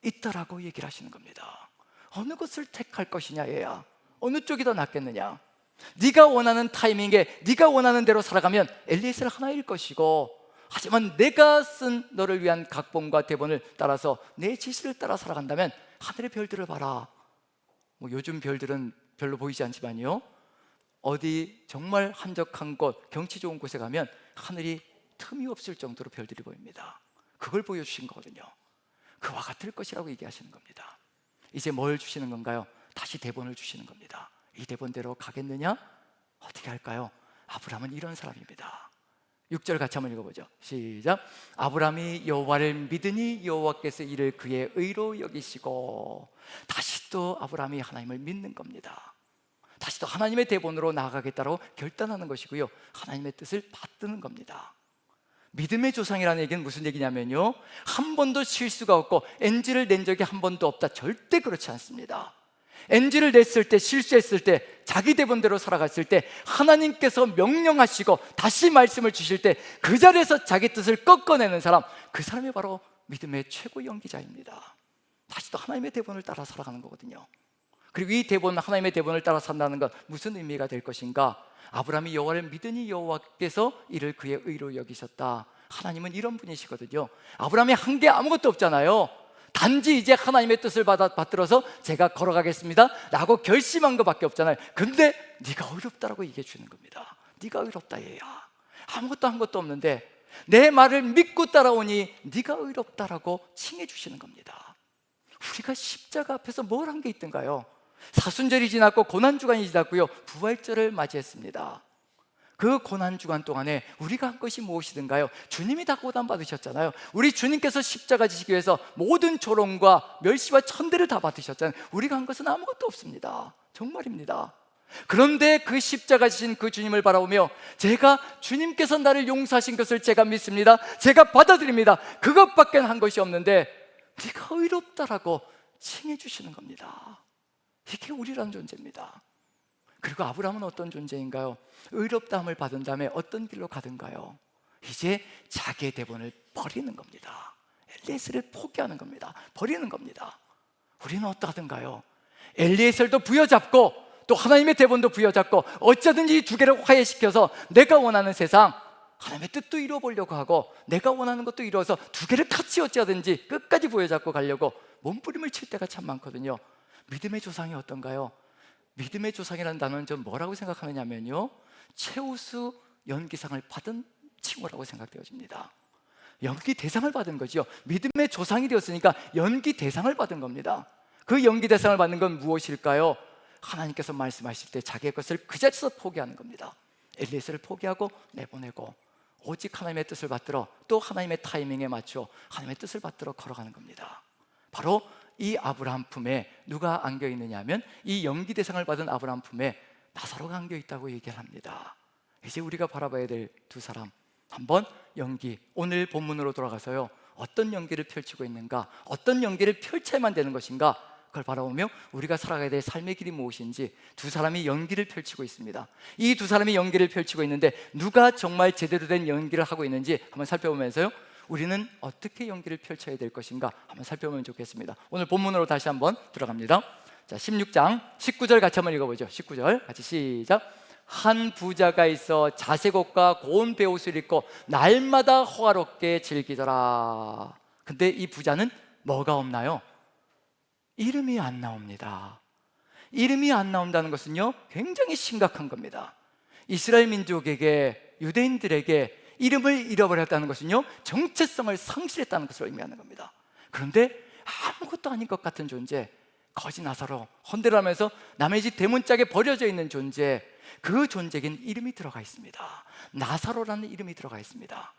있다라고 얘기를 하시는 겁니다. 어느 것을 택할 것이냐 얘야. 어느 쪽이 더 낫겠느냐. 네가 원하는 타이밍에 네가 원하는 대로 살아가면 엘리에셀 하나일 것이고, 하지만 내가 쓴 너를 위한 각본과 대본을 따라서 내 지시를 따라 살아간다면 하늘의 별들을 봐라. 뭐 요즘 별들은 별로 보이지 않지만요, 어디 정말 한적한 곳, 경치 좋은 곳에 가면 하늘이 틈이 없을 정도로 별들이 보입니다. 그걸 보여주신 거거든요. 그와 같을 것이라고 얘기하시는 겁니다. 이제 뭘 주시는 건가요? 다시 대본을 주시는 겁니다. 이 대본대로 가겠느냐? 어떻게 할까요? 아브라함은 이런 사람입니다. 6절 같이 한번 읽어보죠. 시작. 아브라함이 여호와를 믿으니 여호와께서 이를 그의 의로 여기시고. 다시 또 아브라함이 하나님을 믿는 겁니다. 다시 또 하나님의 대본으로 나아가겠다고 결단하는 것이고요, 하나님의 뜻을 받드는 겁니다. 믿음의 조상이라는 얘기는 무슨 얘기냐면요, 한 번도 실수가 없고 NG를 낸 적이 한 번도 없다. 절대 그렇지 않습니다. NG를 냈을 때, 실수했을 때, 자기 대본대로 살아갔을 때 하나님께서 명령하시고 다시 말씀을 주실 때 그 자리에서 자기 뜻을 꺾어내는 사람, 그 사람이 바로 믿음의 최고 연기자입니다. 다시 또 하나님의 대본을 따라 살아가는 거거든요. 그리고 이 대본, 하나님의 대본을 따라 산다는 건 무슨 의미가 될 것인가? 아브라함이 여호와를 믿으니 여호와께서 이를 그의 의로 여기셨다. 하나님은 이런 분이시거든요. 아브라함이 한 게 아무것도 없잖아요. 단지 이제 하나님의 뜻을 받들어서 제가 걸어가겠습니다 라고 결심한 것밖에 없잖아요. 근데 네가 의롭다라고 얘기해 주는 겁니다. 네가 의롭다 얘야. 아무것도 한 것도 없는데 내 말을 믿고 따라오니 네가 의롭다라고 칭해 주시는 겁니다. 우리가 십자가 앞에서 뭘 한 게 있던가요? 사순절이 지났고 고난주간이 지났고요, 부활절을 맞이했습니다. 그 고난주간 동안에 우리가 한 것이 무엇이든가요? 주님이 다 고난받으셨잖아요. 우리 주님께서 십자가 지시기 위해서 모든 조롱과 멸시와 천대를 다 받으셨잖아요. 우리가 한 것은 아무것도 없습니다. 정말입니다. 그런데 그 십자가 지신 그 주님을 바라보며 제가 주님께서 나를 용서하신 것을 제가 믿습니다, 제가 받아들입니다, 그것밖에 한 것이 없는데 네가 의롭다라고 칭해 주시는 겁니다. 이게 우리라는 존재입니다. 그리고 아브라함은 어떤 존재인가요? 의롭다함을 받은 다음에 어떤 길로 가든가요? 이제 자기의 대본을 버리는 겁니다. 엘리에셀을 포기하는 겁니다. 버리는 겁니다. 우리는 어떠하든가요? 엘리에셀도 부여잡고 또 하나님의 대본도 부여잡고 어쩌든지 이 두 개를 화해시켜서 내가 원하는 세상, 하나님의 뜻도 이루어보려고 하고 내가 원하는 것도 이루어서 두 개를 같이 어찌하든지 끝까지 부여잡고 가려고 몸부림을 칠 때가 참 많거든요. 믿음의 조상이 어떤가요? 믿음의 조상이라는 단어는 전 뭐라고 생각하느냐면요, 최우수 연기상을 받은 칭호라고 생각되어집니다. 연기 대상을 받은 거죠. 믿음의 조상이 되었으니까 연기 대상을 받은 겁니다. 그 연기 대상을 받는 건 무엇일까요? 하나님께서 말씀하실 때 자기의 것을 그 자리에서 포기하는 겁니다. 엘리에셀을 포기하고 내보내고 오직 하나님의 뜻을 받들어 또 하나님의 타이밍에 맞춰 하나님의 뜻을 받들어 걸어가는 겁니다. 바로 이 아브라함 품에 누가 안겨 있느냐 하면 이 연기 대상을 받은 아브라함 품에 나사로가 안겨 있다고 얘기를 합니다. 이제 우리가 바라봐야 될 두 사람, 한번 연기, 오늘 본문으로 돌아가서요, 어떤 연기를 펼치고 있는가, 어떤 연기를 펼쳐야만 되는 것인가, 그걸 바라보며 우리가 살아가야 될 삶의 길이 무엇인지 두 사람이 연기를 펼치고 있습니다. 이 두 사람이 연기를 펼치고 있는데 누가 정말 제대로 된 연기를 하고 있는지 한번 살펴보면서요, 우리는 어떻게 연기를 펼쳐야 될 것인가 한번 살펴보면 좋겠습니다. 오늘 본문으로 다시 한번 들어갑니다. 자, 16장 19절 같이 한번 읽어보죠. 19절 같이 시작. 한 부자가 있어 자색 옷과 고운 베옷을 입고 날마다 호화롭게 즐기더라. 근데 이 부자는 뭐가 없나요? 이름이 안 나옵니다. 이름이 안 나온다는 것은요, 굉장히 심각한 겁니다. 이스라엘 민족에게, 유대인들에게 이름을 잃어버렸다는 것은요, 정체성을 상실했다는 것을 의미하는 겁니다. 그런데 아무것도 아닌 것 같은 존재, 거지 나사로, 헌대를 하면서 남의 집 대문짝에 버려져 있는 존재, 그 존재에겐 이름이 들어가 있습니다. 나사로라는 이름이 들어가 있습니다.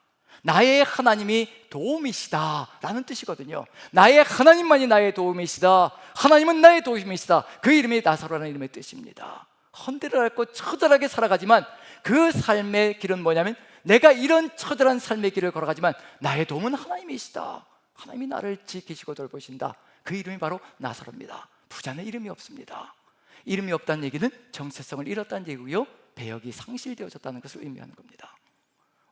나의 하나님이 도움이시다 라는 뜻이거든요. 나의 하나님만이 나의 도움이시다, 하나님은 나의 도움이시다, 그 이름이 나사로라는 이름의 뜻입니다. 헌대를 앓고 처절하게 살아가지만 그 삶의 길은 뭐냐면 내가 이런 처절한 삶의 길을 걸어가지만 나의 도움은 하나님이시다. 하나님이 나를 지키시고 돌보신다. 그 이름이 바로 나사로입니다. 부자는 이름이 없습니다. 이름이 없다는 얘기는 정체성을 잃었다는 얘기고요, 배역이 상실되어졌다는 것을 의미하는 겁니다.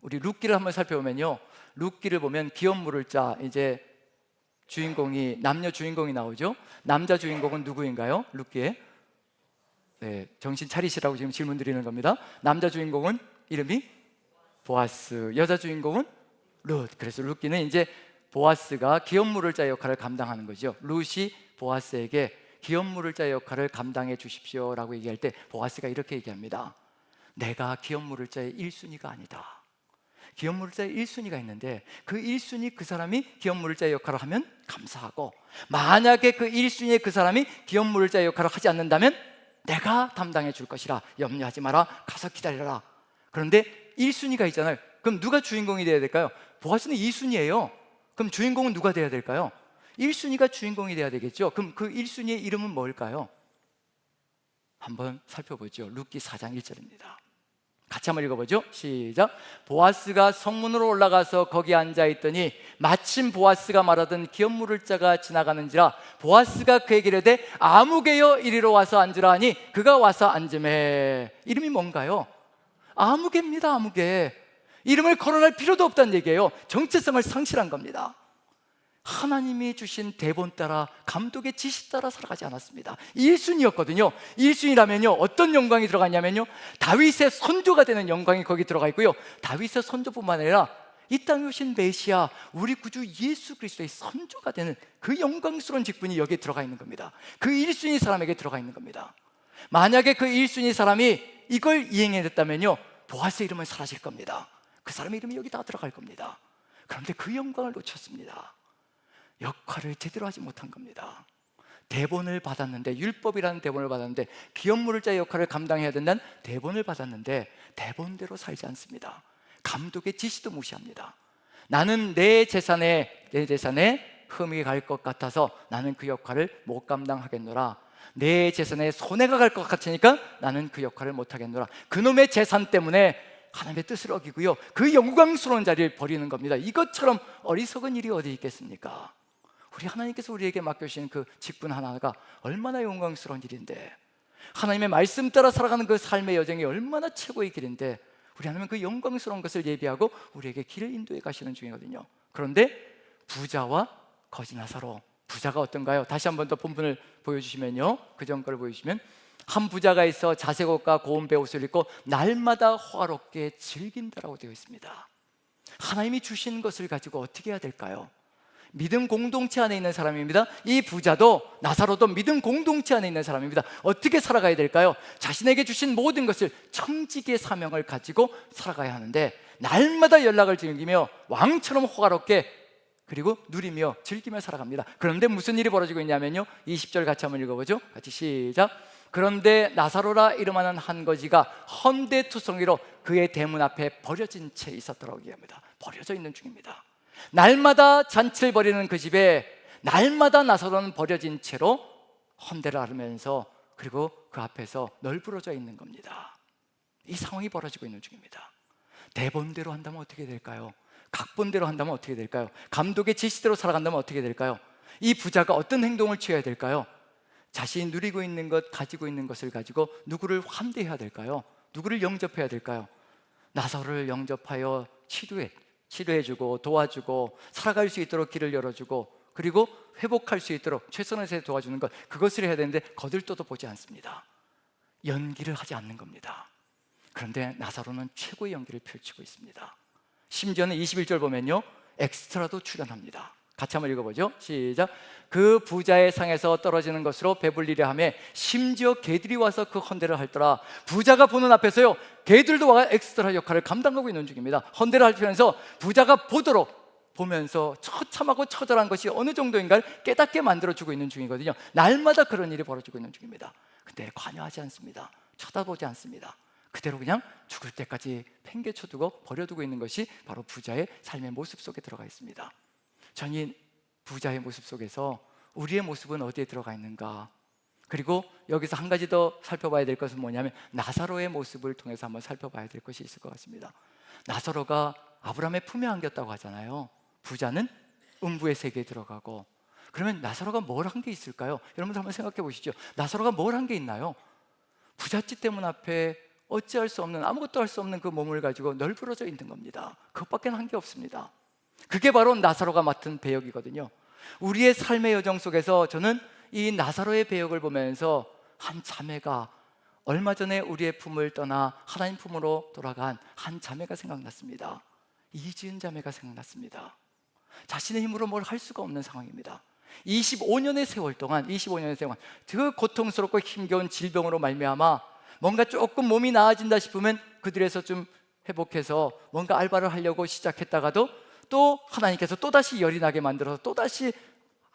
우리 룻기를 한번 살펴보면요, 룻기를 보면 기업 물을 자, 이제 주인공이, 남녀 주인공이 나오죠. 남자 주인공은 누구인가요? 룻기에? 네, 정신 차리시라고 지금 질문 드리는 겁니다. 남자 주인공은 이름이 보아스, 여자 주인공은 룻. 그래서 룻기는 이제 보아스가 기업 물을 자 역할을 감당하는 거죠. 룻이 보아스에게 기업 물을 자 역할을 감당해 주십시오 라고 얘기할 때 보아스가 이렇게 얘기합니다. 내가 기업 물을 자의 1순위가 아니다. 기업 물을 자의 1순위가 있는데 그 1순위 그 사람이 기업 물을 자의 역할을 하면 감사하고, 만약에 그 1순위의 그 사람이 기업 물을 자의 역할을 하지 않는다면 내가 담당해 줄 것이라 염려하지 마라, 가서 기다려라. 그런데 1순위가 있잖아요. 그럼 누가 주인공이 돼야 될까요? 보아스는 2순위예요. 그럼 주인공은 누가 돼야 될까요? 1순위가 주인공이 돼야 되겠죠. 그럼 그 1순위의 이름은 뭘까요? 한번 살펴보죠. 룻기 4장 1절입니다. 같이 한번 읽어보죠. 시작. 보아스가 성문으로 올라가서 거기 앉아있더니 마침 보아스가 말하던 기업 물을 자가 지나가는지라 보아스가 그에게 이르되 아무개여 이리로 와서 앉으라 하니 그가 와서 앉으매. 이름이 뭔가요? 아무개입니다. 아무개. 이름을 거론할 필요도 없다는 얘기예요. 정체성을 상실한 겁니다. 하나님이 주신 대본 따라, 감독의 지시 따라 살아가지 않았습니다. 1순위였거든요 1순위라면요 어떤 영광이 들어갔냐면요, 다윗의 선조가 되는 영광이 거기 들어가 있고요, 다윗의 선조뿐만 아니라 이 땅에 오신 메시아, 우리 구주 예수 그리스도의 선조가 되는 그 영광스러운 직분이 여기에 들어가 있는 겁니다. 그 1순위 사람에게 들어가 있는 겁니다. 만약에 그 1순위 사람이 이걸 이행해냈다면요, 보아스의 이름은 사라질 겁니다. 그 사람의 이름이 여기 다 들어갈 겁니다. 그런데 그 영광을 놓쳤습니다. 역할을 제대로 하지 못한 겁니다. 대본을 받았는데, 율법이라는 대본을 받았는데, 기업 물을 자의 역할을 감당해야 된다는 대본을 받았는데 대본대로 살지 않습니다. 감독의 지시도 무시합니다. 나는 내 재산에 흠이 갈 것 같아서 나는 그 역할을 못 감당하겠노라. 내 재산에 손해가 갈 것 같으니까 나는 그 역할을 못 하겠노라. 그놈의 재산 때문에 하나님의 뜻을 어기고요, 그 영광스러운 자리를 버리는 겁니다. 이것처럼 어리석은 일이 어디 있겠습니까? 우리 하나님께서 우리에게 맡겨주신 그 직분 하나가 얼마나 영광스러운 일인데, 하나님의 말씀 따라 살아가는 그 삶의 여정이 얼마나 최고의 길인데, 우리 하나님은 그 영광스러운 것을 예비하고 우리에게 길을 인도해 가시는 중이거든요. 그런데 부자와 거지 나사로, 부자가 어떤가요? 다시 한 번 더 본문을 보여주시면요, 그 전 걸 보여주시면, 한 부자가 있어 자색 옷과 고운 베옷을 입고 날마다 호화롭게 즐긴다라고 되어 있습니다. 하나님이 주신 것을 가지고 어떻게 해야 될까요? 믿음 공동체 안에 있는 사람입니다. 이 부자도 나사로도 믿음 공동체 안에 있는 사람입니다. 어떻게 살아가야 될까요? 자신에게 주신 모든 것을 청지기의 사명을 가지고 살아가야 하는데, 날마다 연락을 즐기며 왕처럼 호화롭게, 그리고 누리며 즐기며 살아갑니다. 그런데 무슨 일이 벌어지고 있냐면요, 20절 같이 한번 읽어보죠. 같이 시작. 그런데 나사로라 이름하는 한 거지가 헌데투성이로 그의 대문 앞에 버려진 채 있었더라고 얘기합니다. 버려져 있는 중입니다. 날마다 잔치를 벌이는 그 집에 날마다 나사로는 버려진 채로 헌대를 앓으면서, 그리고 그 앞에서 널브러져 있는 겁니다. 이 상황이 벌어지고 있는 중입니다. 대본대로 한다면 어떻게 될까요? 각본대로 한다면 어떻게 될까요? 감독의 지시대로 살아간다면 어떻게 될까요? 이 부자가 어떤 행동을 취해야 될까요? 자신이 누리고 있는 것, 가지고 있는 것을 가지고 누구를 환대해야 될까요? 누구를 영접해야 될까요? 나사로를 영접하여 치료해주고 도와주고 살아갈 수 있도록 길을 열어주고, 그리고 회복할 수 있도록 최선을 다해 도와주는 것, 그것을 해야 되는데 거들떠도 보지 않습니다. 연기를 하지 않는 겁니다. 그런데 나사로는 최고의 연기를 펼치고 있습니다. 심지어는 21절 보면요, 엑스트라도 출연합니다. 같이 한번 읽어보죠. 시작. 그 부자의 상에서 떨어지는 것으로 배불리려 하며 심지어 개들이 와서 그 헌대를 할더라. 부자가 보는 앞에서요, 개들도 와 엑스트라 역할을 감당하고 있는 중입니다. 헌대를 하면서 부자가 보면서 처참하고 처절한 것이 어느 정도인가를 깨닫게 만들어주고 있는 중이거든요. 날마다 그런 일이 벌어지고 있는 중입니다. 근데 관여하지 않습니다. 쳐다보지 않습니다. 그대로 그냥 죽을 때까지 팽개쳐두고 버려두고 있는 것이 바로 부자의 삶의 모습 속에 들어가 있습니다. 전 이 부자의 모습 속에서 우리의 모습은 어디에 들어가 있는가? 그리고 여기서 한 가지 더 살펴봐야 될 것은 뭐냐면, 나사로의 모습을 통해서 한번 살펴봐야 될 것이 있을 것 같습니다. 나사로가 아브라함의 품에 안겼다고 하잖아요. 부자는 음부의 세계에 들어가고. 그러면 나사로가 뭘 한 게 있을까요? 여러분들 한번 생각해 보시죠. 나사로가 뭘 한 게 있나요? 부잣집 대문 앞에 어찌할 수 없는, 아무것도 할 수 없는 그 몸을 가지고 널브러져 있는 겁니다. 그것밖에 한 게 없습니다. 그게 바로 나사로가 맡은 배역이거든요. 우리의 삶의 여정 속에서 저는 이 나사로의 배역을 보면서 한 자매가, 얼마 전에 우리의 품을 떠나 하나님 품으로 돌아간 한 자매가 생각났습니다. 이지은 자매가 생각났습니다. 자신의 힘으로 뭘 할 수가 없는 상황입니다. 25년의 세월 동안 그 고통스럽고 힘겨운 질병으로 말미암아 뭔가 조금 몸이 나아진다 싶으면 그 들에서 좀 회복해서 뭔가 알바를 하려고 시작했다가도 또 하나님께서 또다시 열이 나게 만들어서 또다시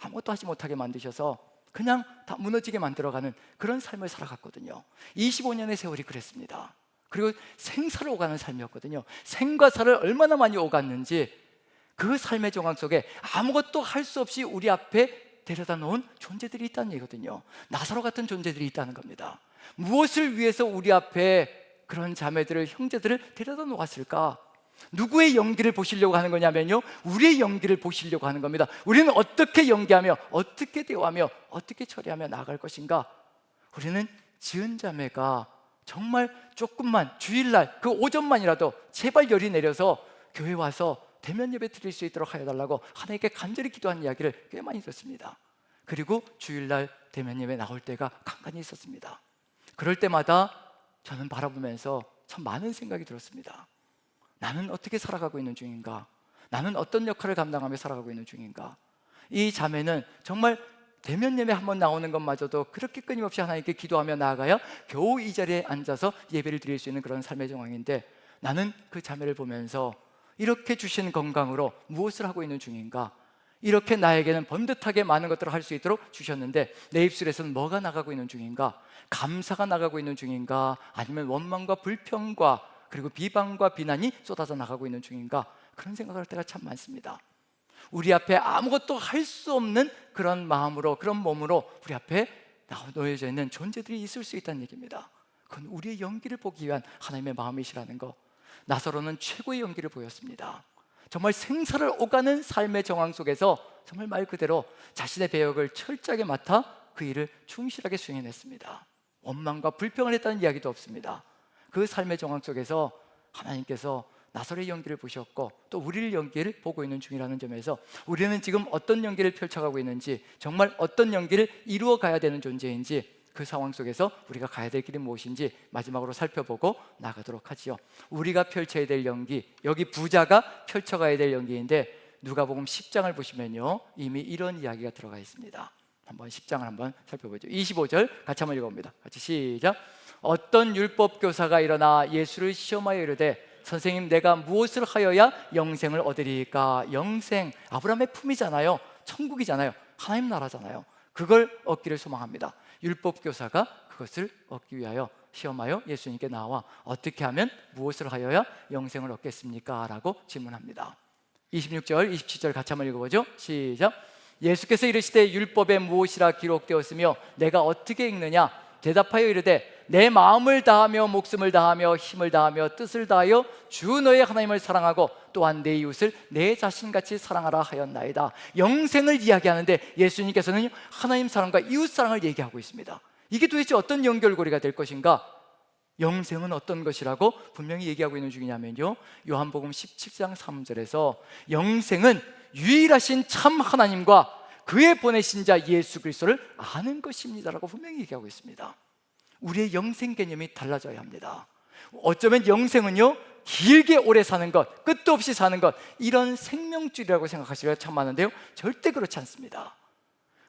아무것도 하지 못하게 만드셔서 그냥 다 무너지게 만들어가는 그런 삶을 살아갔거든요. 25년의 세월이 그랬습니다. 그리고 생사를 오가는 삶이었거든요. 생과 사를 얼마나 많이 오갔는지, 그 삶의 정황 속에 아무것도 할 수 없이 우리 앞에 데려다 놓은 존재들이 있다는 얘기거든요. 나사로 같은 존재들이 있다는 겁니다. 무엇을 위해서 우리 앞에 그런 자매들을, 형제들을 데려다 놓았을까? 누구의 연기를 보시려고 하는 거냐면요, 우리의 연기를 보시려고 하는 겁니다. 우리는 어떻게 연기하며, 어떻게 대화하며, 어떻게 처리하며 나아갈 것인가? 우리는 지은 자매가 정말 조금만, 주일날 그 오전만이라도 제발 열이 내려서 교회 와서 대면 예배 드릴 수 있도록 하여달라고 하나님께 간절히 기도한 이야기를 꽤 많이 듣습니다. 그리고 주일날 대면 예배 나올 때가 간간히 있었습니다. 그럴 때마다 저는 바라보면서 참 많은 생각이 들었습니다. 나는 어떻게 살아가고 있는 중인가? 나는 어떤 역할을 감당하며 살아가고 있는 중인가? 이 자매는 정말 대면 예배 한번 나오는 것마저도 그렇게 끊임없이 하나님께 기도하며 나아가야 겨우 이 자리에 앉아서 예배를 드릴 수 있는 그런 삶의 정황인데, 나는 그 자매를 보면서 이렇게 주신 건강으로 무엇을 하고 있는 중인가? 이렇게 나에게는 번듯하게 많은 것들을 할 수 있도록 주셨는데 내 입술에서는 뭐가 나가고 있는 중인가? 감사가 나가고 있는 중인가? 아니면 원망과 불평과 그리고 비방과 비난이 쏟아져 나가고 있는 중인가? 그런 생각을 할 때가 참 많습니다. 우리 앞에 아무것도 할 수 없는 그런 마음으로, 그런 몸으로 우리 앞에 놓여져 있는 존재들이 있을 수 있다는 얘기입니다. 그건 우리의 연기를 보기 위한 하나님의 마음이시라는 거. 나사로는 최고의 연기를 보였습니다. 정말 생사를 오가는 삶의 정황 속에서 정말 말 그대로 자신의 배역을 철저하게 맡아 그 일을 충실하게 수행해냈습니다. 원망과 불평을 했다는 이야기도 없습니다. 그 삶의 정황 속에서 하나님께서 나사로의 연기를 보셨고 또 우리의 연기를 보고 있는 중이라는 점에서 우리는 지금 어떤 연기를 펼쳐가고 있는지, 정말 어떤 연기를 이루어 가야 되는 존재인지, 그 상황 속에서 우리가 가야 될 길이 무엇인지 마지막으로 살펴보고 나가도록 하지요. 우리가 펼쳐야 될 연기, 여기 부자가 펼쳐가야 될 연기인데 누가복음 10장을 보시면요, 이미 이런 이야기가 들어가 있습니다. 한번 10장을 한번 살펴보죠. 25절 같이 한번 읽어봅니다. 같이 시작. 어떤 율법 교사가 일어나 예수를 시험하여 이르되 선생님, 내가 무엇을 하여야 영생을 얻으리까? 영생, 아브라함의 품이잖아요. 천국이잖아요. 하나님 나라잖아요. 그걸 얻기를 소망합니다. 율법 교사가 그것을 얻기 위하여 시험하여 예수님께 나와 어떻게 하면, 무엇을 하여야 영생을 얻겠습니까? 라고 질문합니다. 26절, 27절 같이 한번 읽어보죠. 시작. 예수께서 이르시되 율법에 무엇이라 기록되었으며 내가 어떻게 읽느냐? 대답하여 이르되 내 마음을 다하며 목숨을 다하며 힘을 다하며 뜻을 다하여 주 너의 하나님을 사랑하고 또한 내 이웃을 내 자신같이 사랑하라 하였나이다. 영생을 이야기하는데 예수님께서는 하나님 사랑과 이웃 사랑을 얘기하고 있습니다. 이게 도대체 어떤 연결고리가 될 것인가? 영생은 어떤 것이라고 분명히 얘기하고 있는 중이냐면요, 요한복음 17장 3절에서 영생은 유일하신 참 하나님과 그의 보내신 자 예수 그리스도를 아는 것입니다라고 분명히 얘기하고 있습니다. 우리의 영생 개념이 달라져야 합니다. 어쩌면 영생은요, 길게 오래 사는 것, 끝도 없이 사는 것, 이런 생명줄이라고 생각하시기가 참 많은데요, 절대 그렇지 않습니다.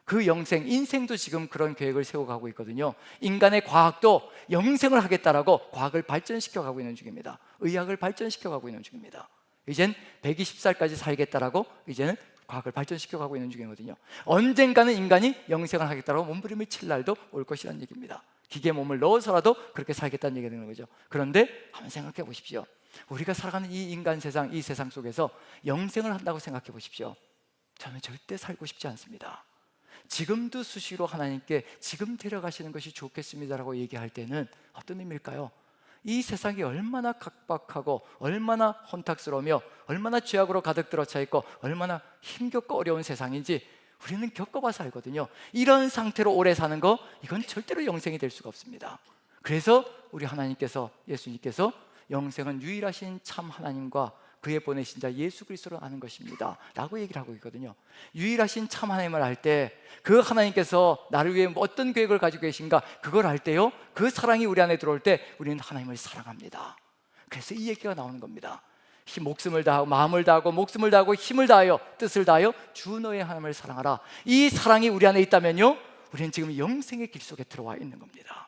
그 영생, 인생도 지금 그런 계획을 세워가고 있거든요. 인간의 과학도 영생을 하겠다라고 과학을 발전시켜가고 있는 중입니다. 의학을 발전시켜가고 있는 중입니다. 이젠 120살까지 살겠다라고 이제는 과학을 발전시켜가고 있는 중이거든요. 언젠가는 인간이 영생을 하겠다라고 몸부림을 칠 날도 올 것이라는 얘기입니다. 기계에 몸을 넣어서라도 그렇게 살겠다는 얘기가 되는 거죠. 그런데 한번 생각해 보십시오. 우리가 살아가는 이 인간 세상, 이 세상 속에서 영생을 한다고 생각해 보십시오. 저는 절대 살고 싶지 않습니다. 지금도 수시로 하나님께 지금 데려가시는 것이 좋겠습니다라고 얘기할 때는 어떤 의미일까요? 이 세상이 얼마나 각박하고 얼마나 혼탁스러우며 얼마나 죄악으로 가득 들어차 있고 얼마나 힘겹고 어려운 세상인지 우리는 겪어봐서 알거든요. 이런 상태로 오래 사는 거, 이건 절대로 영생이 될 수가 없습니다. 그래서 우리 하나님께서, 예수님께서 영생은 유일하신 참 하나님과 그의 보내신 자 예수 그리스도로 아는 것입니다 라고 얘기를 하고 있거든요. 유일하신 참 하나님을 알 때, 그 하나님께서 나를 위해 어떤 계획을 가지고 계신가 그걸 알 때요, 그 사랑이 우리 안에 들어올 때 우리는 하나님을 사랑합니다. 그래서 이 얘기가 나오는 겁니다. 목숨을 다하고 마음을 다하고 목숨을 다하고 힘을 다하여 뜻을 다하여 주 너의 하나님을 사랑하라. 이 사랑이 우리 안에 있다면요, 우리는 지금 영생의 길 속에 들어와 있는 겁니다.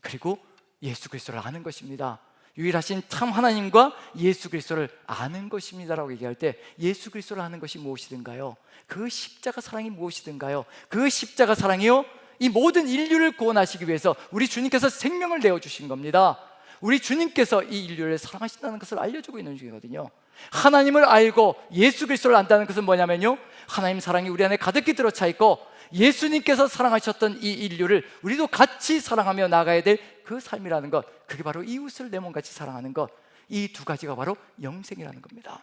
그리고 예수 그리스도를 아는 것입니다. 유일하신 참 하나님과 예수 그리스도를 아는 것입니다라고 얘기할 때, 예수 그리스도를 아는 것이 무엇이든가요? 그 십자가 사랑이 무엇이든가요? 그 십자가 사랑이요, 이 모든 인류를 구원하시기 위해서 우리 주님께서 생명을 내어주신 겁니다. 우리 주님께서 이 인류를 사랑하신다는 것을 알려주고 있는 중이거든요. 하나님을 알고 예수 그리스도를 안다는 것은 뭐냐면요, 하나님 사랑이 우리 안에 가득히 들어차 있고 예수님께서 사랑하셨던 이 인류를 우리도 같이 사랑하며 나가야 될 그 삶이라는 것, 그게 바로 이웃을 내 몸같이 사랑하는 것, 이 두 가지가 바로 영생이라는 겁니다.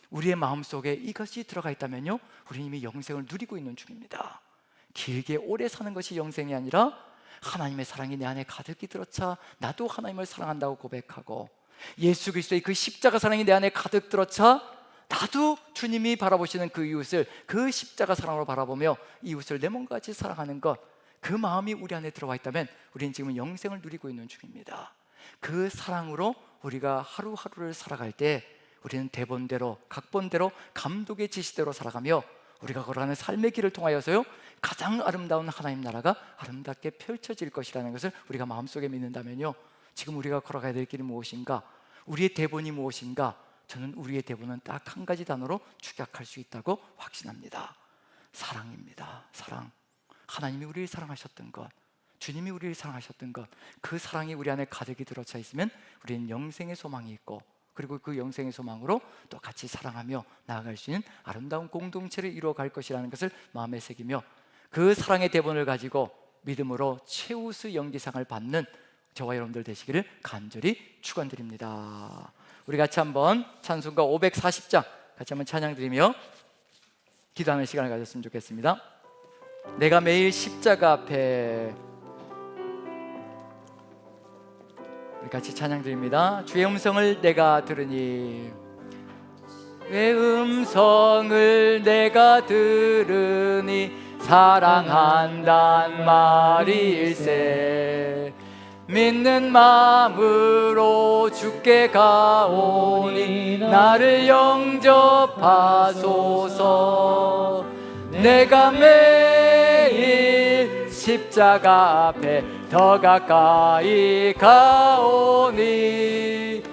우리의 마음속에 이것이 들어가 있다면요, 우리는 이미 영생을 누리고 있는 중입니다. 길게 오래 사는 것이 영생이 아니라 하나님의 사랑이 내 안에 가득히 들어차 나도 하나님을 사랑한다고 고백하고, 예수 그리스도의 그 십자가 사랑이 내 안에 가득 들어차 나도 주님이 바라보시는 그 이웃을 그 십자가 사랑으로 바라보며 이웃을 내 몸과 같이 사랑하는 것, 그 마음이 우리 안에 들어와 있다면 우리는 지금 영생을 누리고 있는 중입니다. 그 사랑으로 우리가 하루하루를 살아갈 때 우리는 대본대로, 각본대로, 감독의 지시대로 살아가며 우리가 걸어가는 삶의 길을 통하여서요, 가장 아름다운 하나님 나라가 아름답게 펼쳐질 것이라는 것을 우리가 마음속에 믿는다면요, 지금 우리가 걸어가야 될 길이 무엇인가, 우리의 대본이 무엇인가, 저는 우리의 대본은 딱 한 가지 단어로 축약할 수 있다고 확신합니다. 사랑입니다. 사랑. 하나님이 우리를 사랑하셨던 것, 주님이 우리를 사랑하셨던 것, 그 사랑이 우리 안에 가득히 들어차 있으면 우리는 영생의 소망이 있고, 그리고 그 영생의 소망으로 또 같이 사랑하며 나아갈 수 있는 아름다운 공동체를 이루어갈 것이라는 것을 마음에 새기며, 그 사랑의 대본을 가지고 믿음으로 최우수 연기상을 받는 저와 여러분들 되시기를 간절히 축원드립니다. 우리 같이 한번 찬송가 540장 같이 한번 찬양 드리며 기도하는 시간을 가졌으면 좋겠습니다. 내가 매일 십자가 앞에, 우리 같이 찬양 드립니다. 주의 음성을 내가 들으니, 주의 음성을 내가 들으니 사랑한단 말일세. 믿는 마음으로 주께 가오니 나를 영접하소서. 내가 매일 십자가 앞에 더 가까이 가오니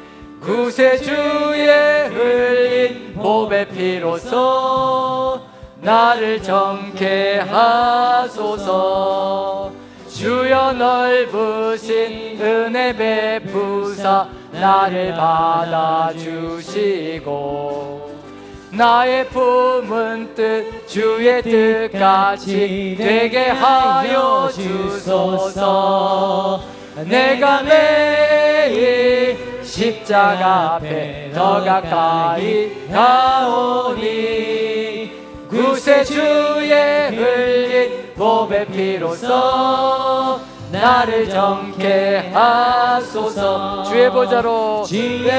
구세주의 흘린 보배 피로써 나를 정케 하소서. 주여 넓으신 은혜 베푸사 나를 받아주시고, 나의 품은 뜻 주의 뜻같이 되게 하여 주소서. 내가 매일 십자가 앞에 더 가까이 가오니 구세주의 흘린 보배 피로써 나를 정케 하소서. 주의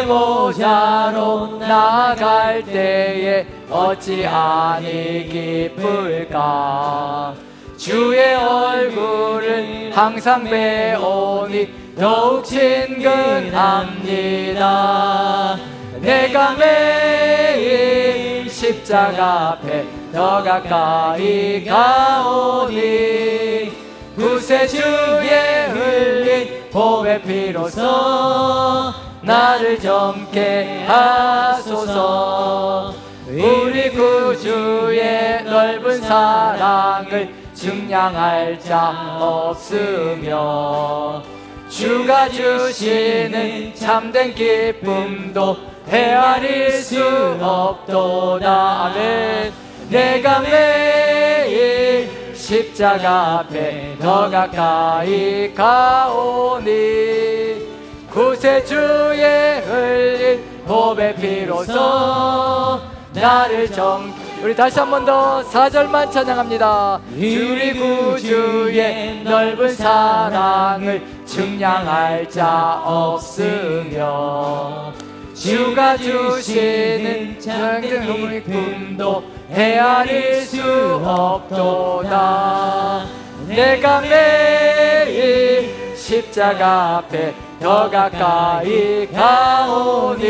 보좌로 나아갈 때에 어찌하니 기쁠까. 주의 얼굴을 항상 배우니 더욱 친근합니다. 내가 매일 십자가 앞에 더 가까이 가오니 구세주의 흘린 보배 피로써 나를 정케 하소서. 우리 구주의 넓은 사랑을 증량할 자 없으며 주가 주시는 참된 기쁨도 헤아릴 수 없도다. 아멘. 내가 매일 십자가 앞에 더 가까이 가오니 구세 구세주의 흘린 보배 피로써 나를 우리 다시 한 번 더 4절만 찬양합니다. 우리 구주의 넓은 사랑을 측량할 자 없으며 주가 주시는 작은 품도 헤아릴 수 없도다. 내가 매일 십자가 앞에 더 가까이 가오니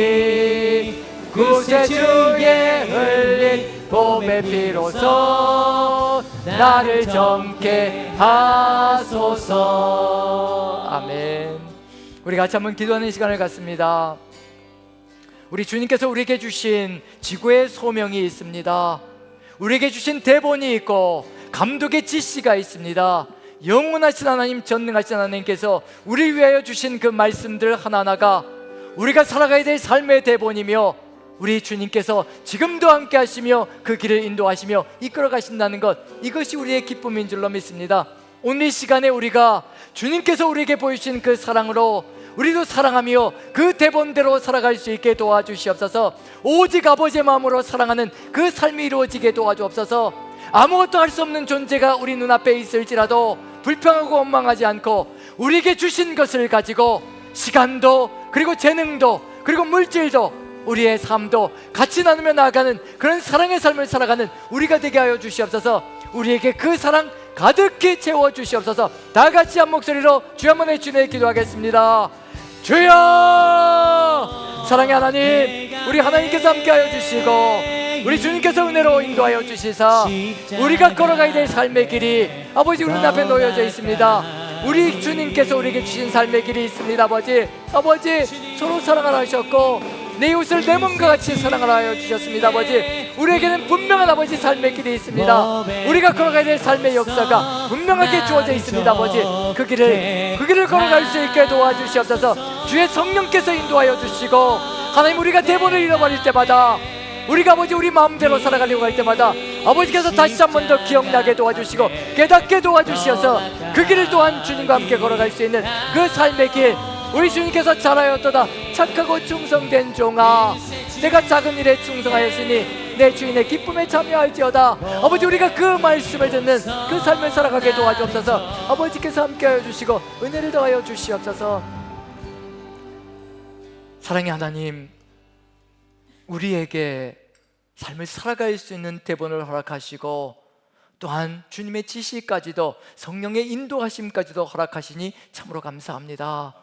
구세주의 흘린 보배 피로써 나를 젊게 하소서. 아멘. 우리 같이 한번 기도하는 시간을 갖습니다. 우리 주님께서 우리에게 주신 지구의 소명이 있습니다. 우리에게 주신 대본이 있고 감독의 지시가 있습니다. 영원하신 하나님, 전능하신 하나님께서 우리를 위하여 주신 그 말씀들 하나하나가 우리가 살아가야 될 삶의 대본이며 우리 주님께서 지금도 함께 하시며 그 길을 인도하시며 이끌어 가신다는 것, 이것이 우리의 기쁨인 줄로 믿습니다. 오늘 이 시간에 우리가 주님께서 우리에게 보여주신 그 사랑으로 우리도 사랑하며 그 대본대로 살아갈 수 있게 도와주시옵소서. 오직 아버지의 마음으로 사랑하는 그 삶이 이루어지게 도와주옵소서. 아무것도 할 수 없는 존재가 우리 눈앞에 있을지라도 불평하고 원망하지 않고 우리에게 주신 것을 가지고 시간도 그리고 재능도 그리고 물질도 우리의 삶도 같이 나누며 나아가는 그런 사랑의 삶을 살아가는 우리가 되게 하여 주시옵소서. 우리에게 그 사랑 가득히 채워 주시옵소서. 다 같이 한 목소리로 주여 한번 외치며 기도하겠습니다. 주여! 사랑의 하나님, 우리 하나님께서 함께하여 주시고 우리 주님께서 은혜로 인도하여 주시사 우리가 걸어가야 될 삶의 길이 아버지 우리 눈앞에 놓여져 있습니다. 우리 주님께서 우리에게 주신 삶의 길이 있습니다. 아버지 서로 사랑하라 하셨고 내 이웃을 내 몸과 같이 사랑하라 하여 주셨습니다. 아버지 우리에게는 분명한 아버지 삶의 길이 있습니다. 우리가 걸어가야 될 삶의 역사가 분명하게 주어져 있습니다. 아버지 그 길을 걸어갈 수 있게 도와주시옵소서. 주의 성령께서 인도하여 주시고 하나님, 우리가 대본을 잃어버릴 때마다 우리가 아버지 우리 마음대로 살아가려고 할 때마다 아버지께서 다시 한 번 더 기억나게 도와주시고 깨닫게 도와주시어서 그 길을 또한 주님과 함께 걸어갈 수 있는 그 삶의 길, 우리 주님께서 잘하였도다 착하고 충성된 종아, 내가 작은 일에 충성하였으니 내 주인의 기쁨에 참여할지어다. 아버지 우리가 그 말씀을 듣는 그 삶을 살아가게 도와주옵소서. 아버지께서 함께하여 주시고 은혜를 더하여 주시옵소서. 사랑의 하나님, 우리에게 삶을 살아갈 수 있는 대본을 허락하시고 또한 주님의 지시까지도 성령의 인도하심까지도 허락하시니 참으로 감사합니다.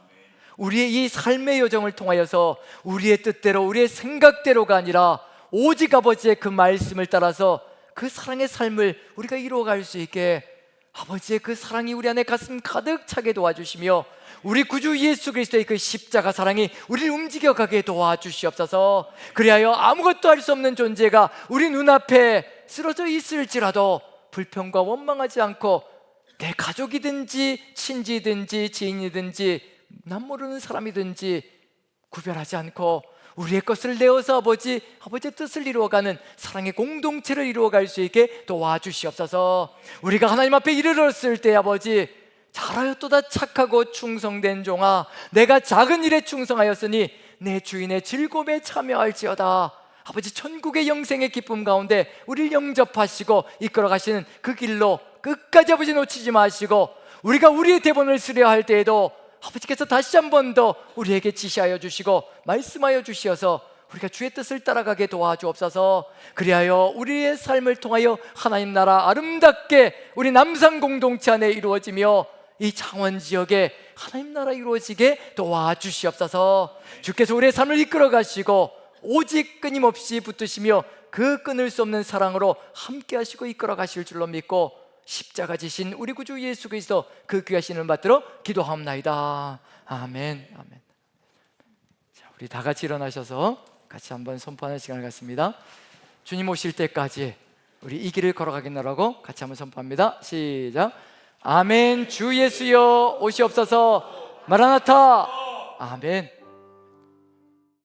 우리의 이 삶의 여정을 통하여서 우리의 뜻대로 우리의 생각대로가 아니라 오직 아버지의 그 말씀을 따라서 그 사랑의 삶을 우리가 이루어갈 수 있게 아버지의 그 사랑이 우리 안에 가슴 가득 차게 도와주시며 우리 구주 예수 그리스도의 그 십자가 사랑이 우리를 움직여가게 도와주시옵소서. 그리하여 아무것도 할 수 없는 존재가 우리 눈앞에 쓰러져 있을지라도 불평과 원망하지 않고 내 가족이든지 친지든지 지인이든지 남 모르는 사람이든지 구별하지 않고 우리의 것을 내어서 아버지의 뜻을 이루어가는 사랑의 공동체를 이루어갈 수 있게 도와주시옵소서. 우리가 하나님 앞에 이르렀을 때 아버지 잘하였도다 착하고 충성된 종아, 내가 작은 일에 충성하였으니 내 주인의 즐거움에 참여할지어다. 아버지 천국의 영생의 기쁨 가운데 우리를 영접하시고 이끌어 가시는 그 길로 끝까지 아버지 놓치지 마시고 우리가 우리의 대본을 쓰려 할 때에도 아버지께서 다시 한 번 더 우리에게 지시하여 주시고 말씀하여 주시어서 우리가 주의 뜻을 따라가게 도와주옵소서. 그리하여 우리의 삶을 통하여 하나님 나라 아름답게 우리 남산 공동체 안에 이루어지며 이 창원 지역에 하나님 나라 이루어지게 도와주시옵소서. 주께서 우리의 삶을 이끌어 가시고 오직 끊임없이 붙드시며 그 끊을 수 없는 사랑으로 함께 하시고 이끌어 가실 줄로 믿고 십자가 지신 우리 구주 예수 그리스도 그 귀하신 이름 받들어 기도하옵나이다. 아멘. 아멘. 자, 우리 다 같이 일어나셔서 같이 한번 선포하는 시간을 갖습니다. 주님 오실 때까지 우리 이 길을 걸어가겠노라고 같이 한번 선포합니다. 시작. 아멘. 주 예수여 오시옵소서. 마라나타. 아멘.